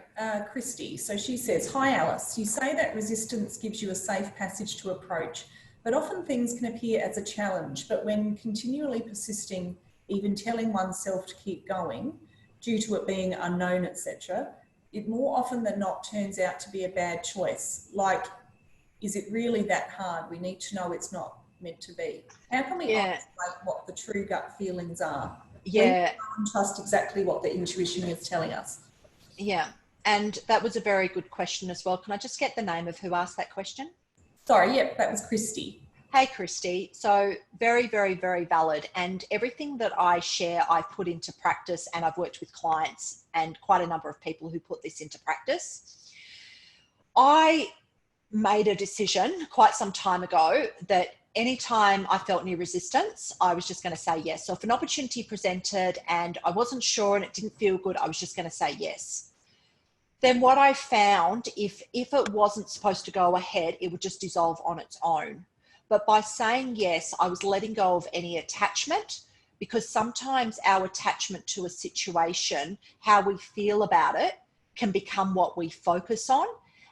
Christy, so she says, hi Alice, you say that resistance gives you a safe passage to approach, but often things can appear as a challenge, but when continually persisting, even telling oneself to keep going due to it being unknown, etc., it more often than not turns out to be a bad choice. Like, is it really that hard? We need to know it's not meant to be. How can we isolate what the true gut feelings are? Yeah. When we trust exactly what the intuition is telling us. Yeah. And that was a very good question as well. Can I just get the name of who asked that question? Sorry, yep, that was Christy. Hey, Christy. So very, very, very valid. And everything that I share, I put into practice, and I've worked with clients and quite a number of people who put this into practice. I made a decision quite some time ago that anytime I felt any resistance, I was just going to say yes. So if an opportunity presented and I wasn't sure and it didn't feel good, I was just going to say yes. Then what I found, if it wasn't supposed to go ahead, it would just dissolve on its own. But by saying yes, I was letting go of any attachment, because sometimes our attachment to a situation, how we feel about it, can become what we focus on.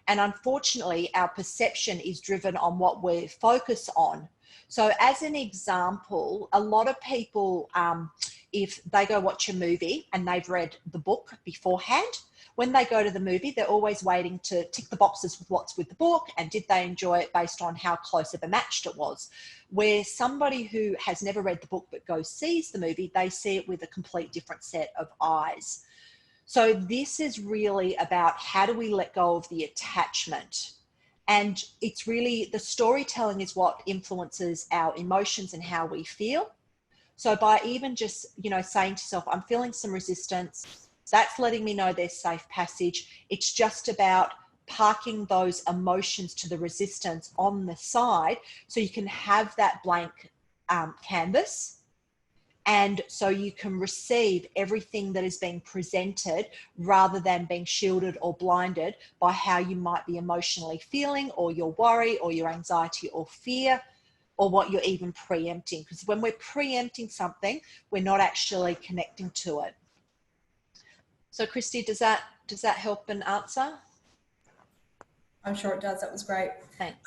And unfortunately, our perception is driven on what we focus on. So as an example, a lot of people, if they go watch a movie and they've read the book beforehand, when they go to the movie, they're always waiting to tick the boxes with what's with the book and did they enjoy it based on how close of a match it was. Where somebody who has never read the book but goes sees the movie, they see it with a complete different set of eyes. So this is really about how do we let go of the attachment. And it's really, the storytelling is what influences our emotions and how we feel. So by even just, saying to yourself, I'm feeling some resistance, that's letting me know there's safe passage. It's just about parking those emotions to the resistance on the side so you can have that blank canvas. And so you can receive everything that is being presented rather than being shielded or blinded by how you might be emotionally feeling, or your worry or your anxiety or fear, or what you're even preempting. Because when we're preempting something, we're not actually connecting to it. So Christy, does that help an answer? I'm sure it does. That was great. Thanks.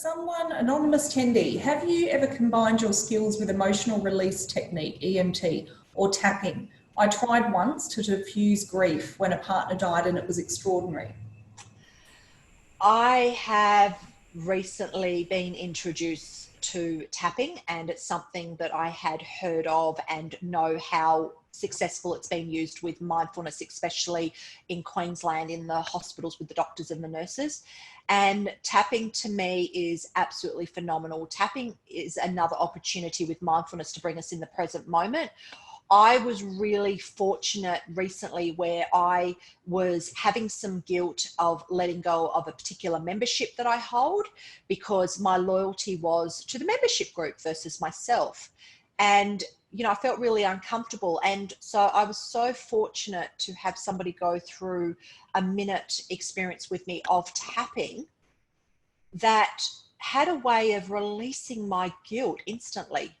Someone, anonymous attendee, have you ever combined your skills with emotional release technique, EMT, or tapping? I tried once to diffuse grief when a partner died and it was extraordinary. I have recently been introduced to tapping, and it's something that I had heard of and know how successful it's been used with mindfulness, especially in Queensland in the hospitals with the doctors and the nurses. And tapping to me is absolutely phenomenal. Tapping is another opportunity with mindfulness to bring us in the present moment. I was really fortunate recently where I was having some guilt of letting go of a particular membership that I hold, because my loyalty was to the membership group versus myself. And, I felt really uncomfortable. And so I was so fortunate to have somebody go through a minute experience with me of tapping that had a way of releasing my guilt instantly.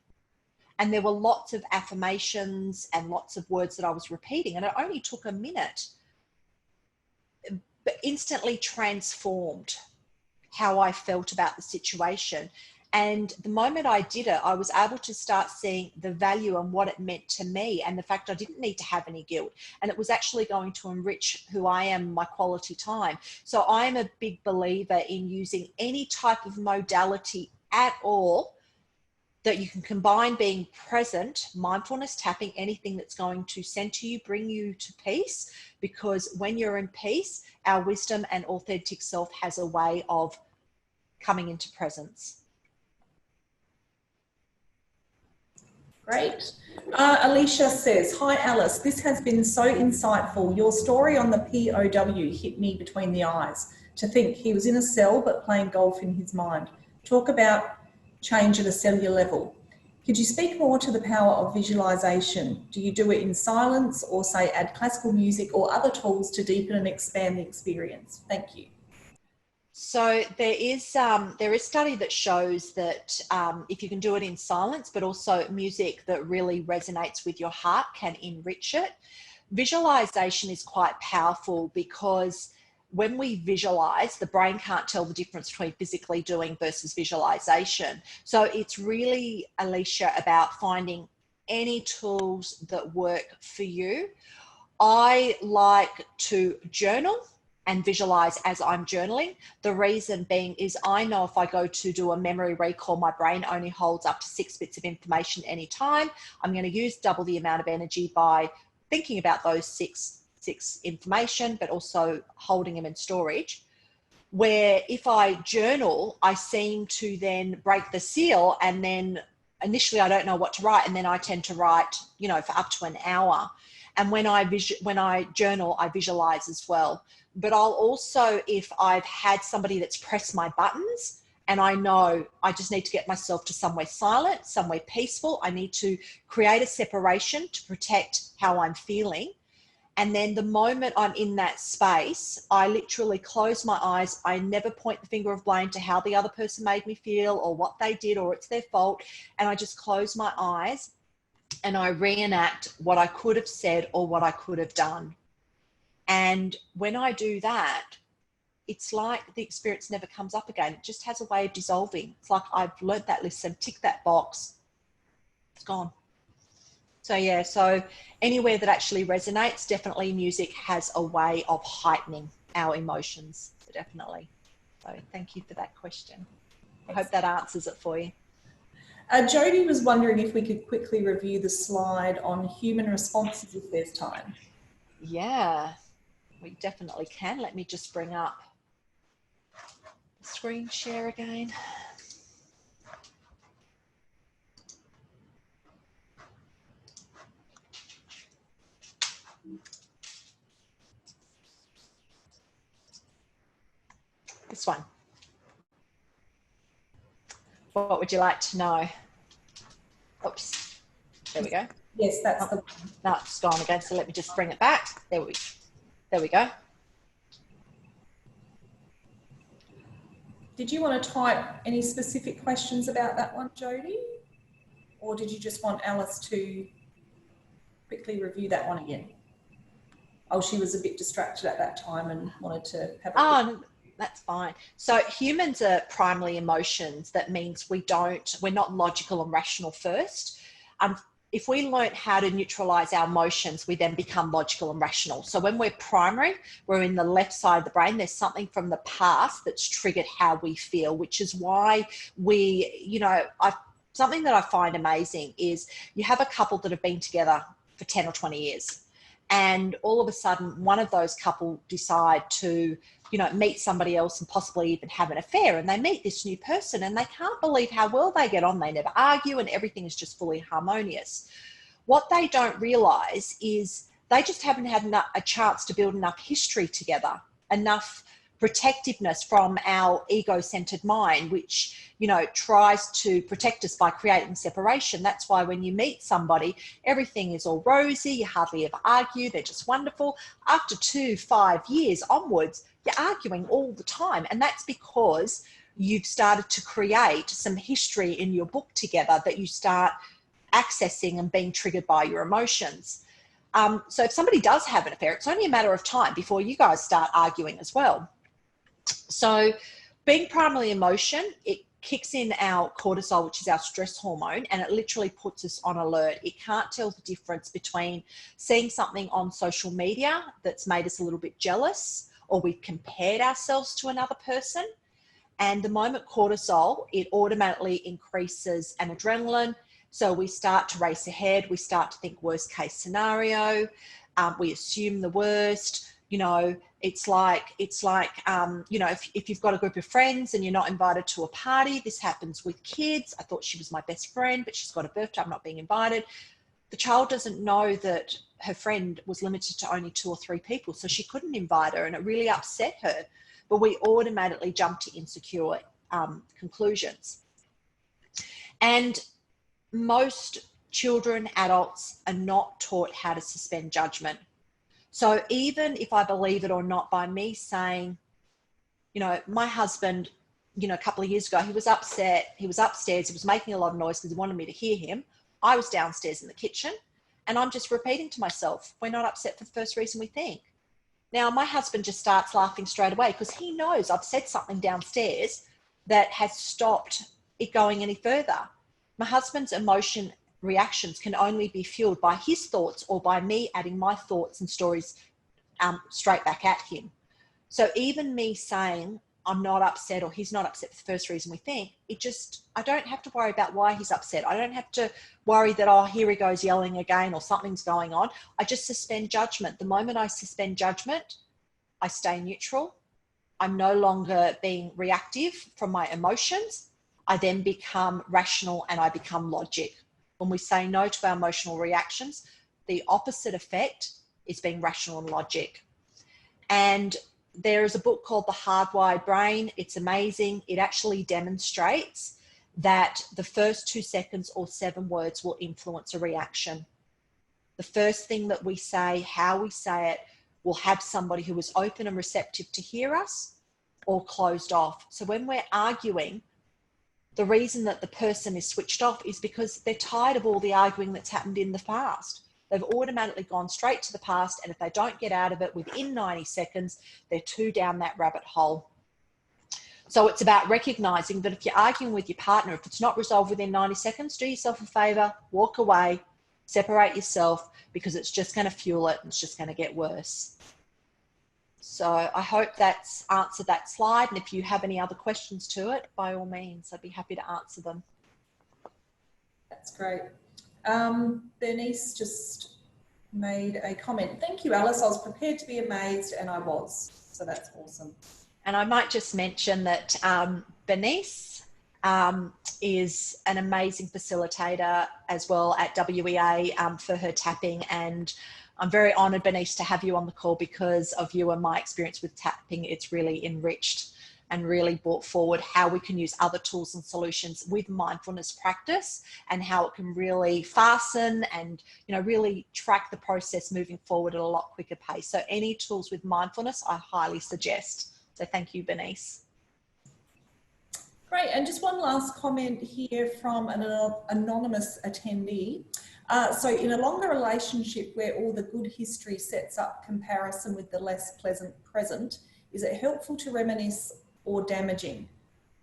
And there were lots of affirmations and lots of words that I was repeating. And it only took a minute, but instantly transformed how I felt about the situation. And the moment I did it, I was able to start seeing the value and what it meant to me, and the fact I didn't need to have any guilt. And it was actually going to enrich who I am, my quality time. So I'm a big believer in using any type of modality at all that you can combine being present, mindfulness, tapping, anything that's going to center you, bring you to peace. Because when you're in peace, our wisdom and authentic self has a way of coming into presence. Great. Alicia says, hi Alice, this has been so insightful. Your story on the POW hit me between the eyes. To think he was in a cell but playing golf in his mind. Talk about change at a cellular level. Could you speak more to the power of visualization? Do you do it in silence, or say add classical music or other tools to deepen and expand the experience? Thank you. So there is study that shows that if you can do it in silence, but also music that really resonates with your heart can enrich it. Visualization is quite powerful because when we visualize, the brain can't tell the difference between physically doing versus visualization. So it's really, Alicia, about finding any tools that work for you. I like to journal and visualize as I'm journaling. The reason being is I know if I go to do a memory recall, my brain only holds up to 6 bits of information any time. I'm going to use double the amount of energy by thinking about those six information, but also holding them in storage. Where if I journal, I seem to then break the seal, and then initially I don't know what to write, and then I tend to write, for up to an hour. And when I journal, I visualize as well. But I'll also, if I've had somebody that's pressed my buttons and I know I just need to get myself to somewhere silent, somewhere peaceful, I need to create a separation to protect how I'm feeling. And then the moment I'm in that space, I literally close my eyes. I never point the finger of blame to how the other person made me feel or what they did or it's their fault. And I just close my eyes and I reenact what I could have said or what I could have done. And when I do that, it's like the experience never comes up again. It just has a way of dissolving. It's like I've learnt that lesson, tick that box, it's gone. So yeah, so anywhere that actually resonates, definitely music has a way of heightening our emotions, definitely. So thank you for that question. I hope that answers it for you. Jody was wondering if we could quickly review the slide on human responses if there's time. Yeah, we definitely can. Let me just bring up the screen share again. This one. What would you like to know? Oops, there we go. Yes, that's the one. No, it's gone again, so let me just bring it back. There we go. Did you want to type any specific questions about that one, Jody? Or did you just want Alice to quickly review that one again? Oh, she was a bit distracted at that time and wanted to have a quick... That's fine. So humans are primarily emotions. That means we're not logical and rational first. If we learn how to neutralize our emotions, we then become logical and rational. So when we're primary, we're in the left side of the brain. There's something from the past that's triggered how we feel, which is why something that I find amazing is you have a couple that have been together for 10 or 20 years. And all of a sudden, one of those couple decide to, meet somebody else and possibly even have an affair. And they meet this new person and they can't believe how well they get on. They never argue and everything is just fully harmonious. What they don't realize is they just haven't had a chance to build enough history together, enough protectiveness from our ego-centered mind, which, tries to protect us by creating separation. That's why when you meet somebody, everything is all rosy. You hardly ever argue. They're just wonderful. After 2-5 years onwards, you're arguing all the time. And that's because you've started to create some history in your book together that you start accessing and being triggered by your emotions. So if somebody does have an affair, it's only a matter of time before you guys start arguing as well. So being primarily emotion, it kicks in our cortisol, which is our stress hormone, and it literally puts us on alert. It can't tell the difference between seeing something on social media that's made us a little bit jealous, or we've compared ourselves to another person. And the moment cortisol, it automatically increases an adrenaline. So we start to race ahead. We start to think worst case scenario. We assume the worst. You know, it's like you know, if you've got a group of friends and you're not invited to a party, this happens with kids. I thought she was my best friend, but she's got a birthday, I'm not being invited. The child doesn't know that her friend was limited to only 2 or 3 people, so she couldn't invite her, and it really upset her. But we automatically jump to insecure conclusions. And most children, adults are not taught how to suspend judgment. So even if I believe it or not, by me saying, you know, my husband, you know, a couple of years ago, he was upset. He was upstairs. He was making a lot of noise because he wanted me to hear him. I was downstairs in the kitchen, and I'm just repeating to myself, we're not upset for the first reason we think. Now, my husband just starts laughing straight away because he knows I've said something downstairs that has stopped it going any further. My husband's reactions can only be fueled by his thoughts or by me adding my thoughts and stories straight back at him. So even me saying I'm not upset or he's not upset for the first reason we think, I don't have to worry about why he's upset. I don't have to worry that, oh, here he goes yelling again or something's going on. I just suspend judgment. The moment I suspend judgment, I stay neutral. I'm no longer being reactive from my emotions. I then become rational and I become logic. When we say no to our emotional reactions, the opposite effect is being rational and logic. And there is a book called The Hardwired Brain. It's amazing. It actually demonstrates that the first 2 seconds or 7 words will influence a reaction. The first thing that we say, how we say it, will have somebody who is open and receptive to hear us or closed off. So when we're arguing, the reason that the person is switched off is because they're tired of all the arguing that's happened in the past. They've automatically gone straight to the past, and if they don't get out of it within 90 seconds, they're too down that rabbit hole. So it's about recognizing that if you're arguing with your partner, if it's not resolved within 90 seconds, do yourself a favor, walk away, separate yourself, because it's just going to fuel it and it's just going to get worse. So I hope that's answered that slide. And if you have any other questions to it, by all means, I'd be happy to answer them. That's great. Bernice just made a comment. Thank you, Alice. I was prepared to be amazed, and I was. So that's awesome. And I might just mention that Bernice is an amazing facilitator as well at WEA for her tapping. And I'm very honoured, Bernice, to have you on the call because of you and my experience with tapping. It's really enriched and really brought forward how we can use other tools and solutions with mindfulness practice, and how it can really fasten and, you know, really track the process moving forward at a lot quicker pace. So any tools with mindfulness, I highly suggest. So thank you, Bernice. Great. And just one last comment here from an anonymous attendee. So in a longer relationship where all the good history sets up comparison with the less pleasant present, is it helpful to reminisce or damaging?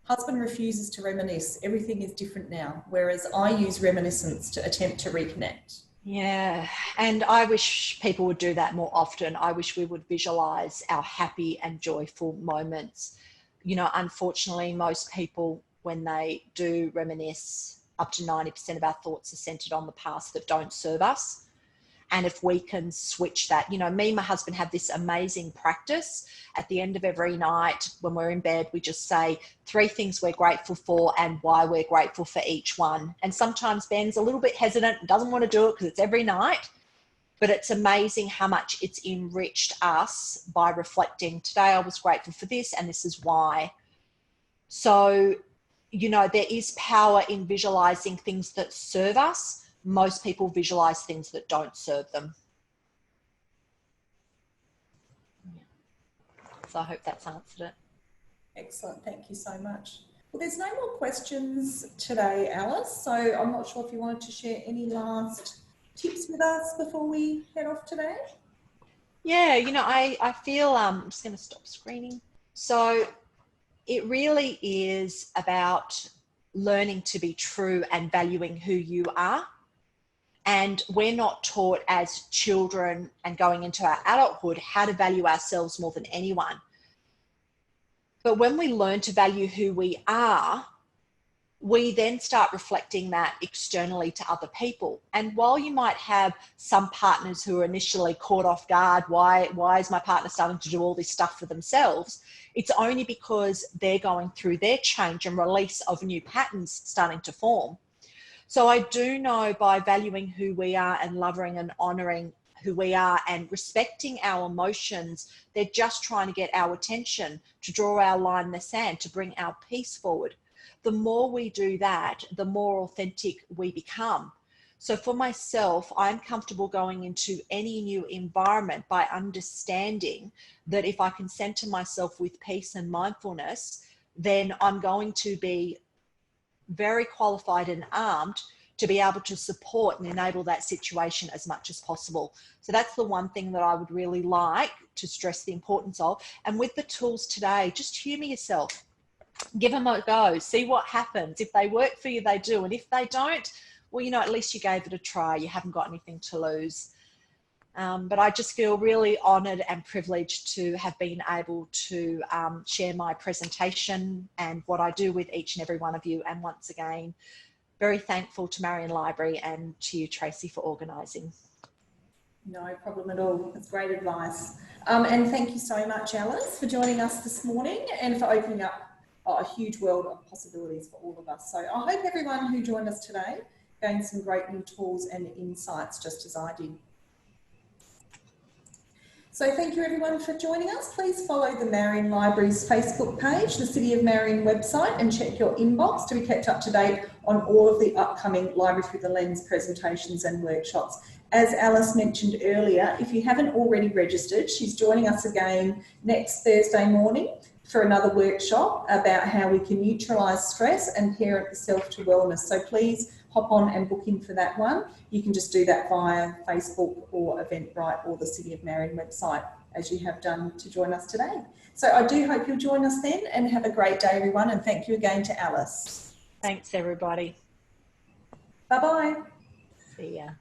Husband refuses to reminisce. Everything is different now, whereas I use reminiscence to attempt to reconnect. Yeah, and I wish people would do that more often. I wish we would visualize our happy and joyful moments. You know, unfortunately, most people, when they do reminisce, up to 90% of our thoughts are centered on the past that don't serve us. And if we can switch that, you know, me and my husband have this amazing practice. At the end of every night when we're in bed, we just say 3 things we're grateful for and why we're grateful for each one. And sometimes Ben's a little bit hesitant and doesn't want to do it because it's every night. But it's amazing how much it's enriched us by reflecting, today I was grateful for this and this is why. So, you know, there is power in visualizing things that serve us. Most people visualize things that don't serve them. So I hope that's answered it. Excellent. Thank you so much. Well, there's no more questions today, Alice. So I'm not sure if you wanted to share any last tips with us before we head off today. Yeah, you know, I feel, I'm just going to stop screening. So it really is about learning to be true and valuing who you are. And we're not taught as children and going into our adulthood how to value ourselves more than anyone. But when we learn to value who we are, we then start reflecting that externally to other people. And while you might have some partners who are initially caught off guard, why is my partner starting to do all this stuff for themselves? It's only because they're going through their change and release of new patterns starting to form. So I do know by valuing who we are and loving and honoring who we are and respecting our emotions, they're just trying to get our attention, to draw our line in the sand, to bring our peace forward. The more we do that, the more authentic we become. So for myself, I'm comfortable going into any new environment by understanding that if I can center myself with peace and mindfulness, then I'm going to be very qualified and armed to be able to support and enable that situation as much as possible. So that's the one thing that I would really like to stress the importance of. And with the tools today, just humor yourself. Give them a go, see what happens. If they work for you, they do. And if they don't, well, you know, at least you gave it a try. You haven't got anything to lose. But I just feel really honoured and privileged to have been able to share my presentation and what I do with each and every one of you. And once again, very thankful to Marion Library and to you, Tracy, for organising. No problem at all. That's great advice. And thank you so much, Alice, for joining us this morning and for opening up a huge world of possibilities for all of us. So I hope everyone who joined us today gained some great new tools and insights, just as I did. So thank you everyone for joining us. Please follow the Marion Library's Facebook page, the City of Marion website, and check your inbox to be kept up to date on all of the upcoming Library Through the Lens presentations and workshops. As Alice mentioned earlier, if you haven't already registered, she's joining us again next Thursday morning for another workshop about how we can neutralise stress and parent the self to wellness. So please hop on and book in for that one. You can just do that via Facebook or Eventbrite or the City of Marion website, as you have done to join us today. So I do hope you'll join us then, and have a great day, everyone. And thank you again to Alice. Thanks, everybody. Bye-bye. See ya.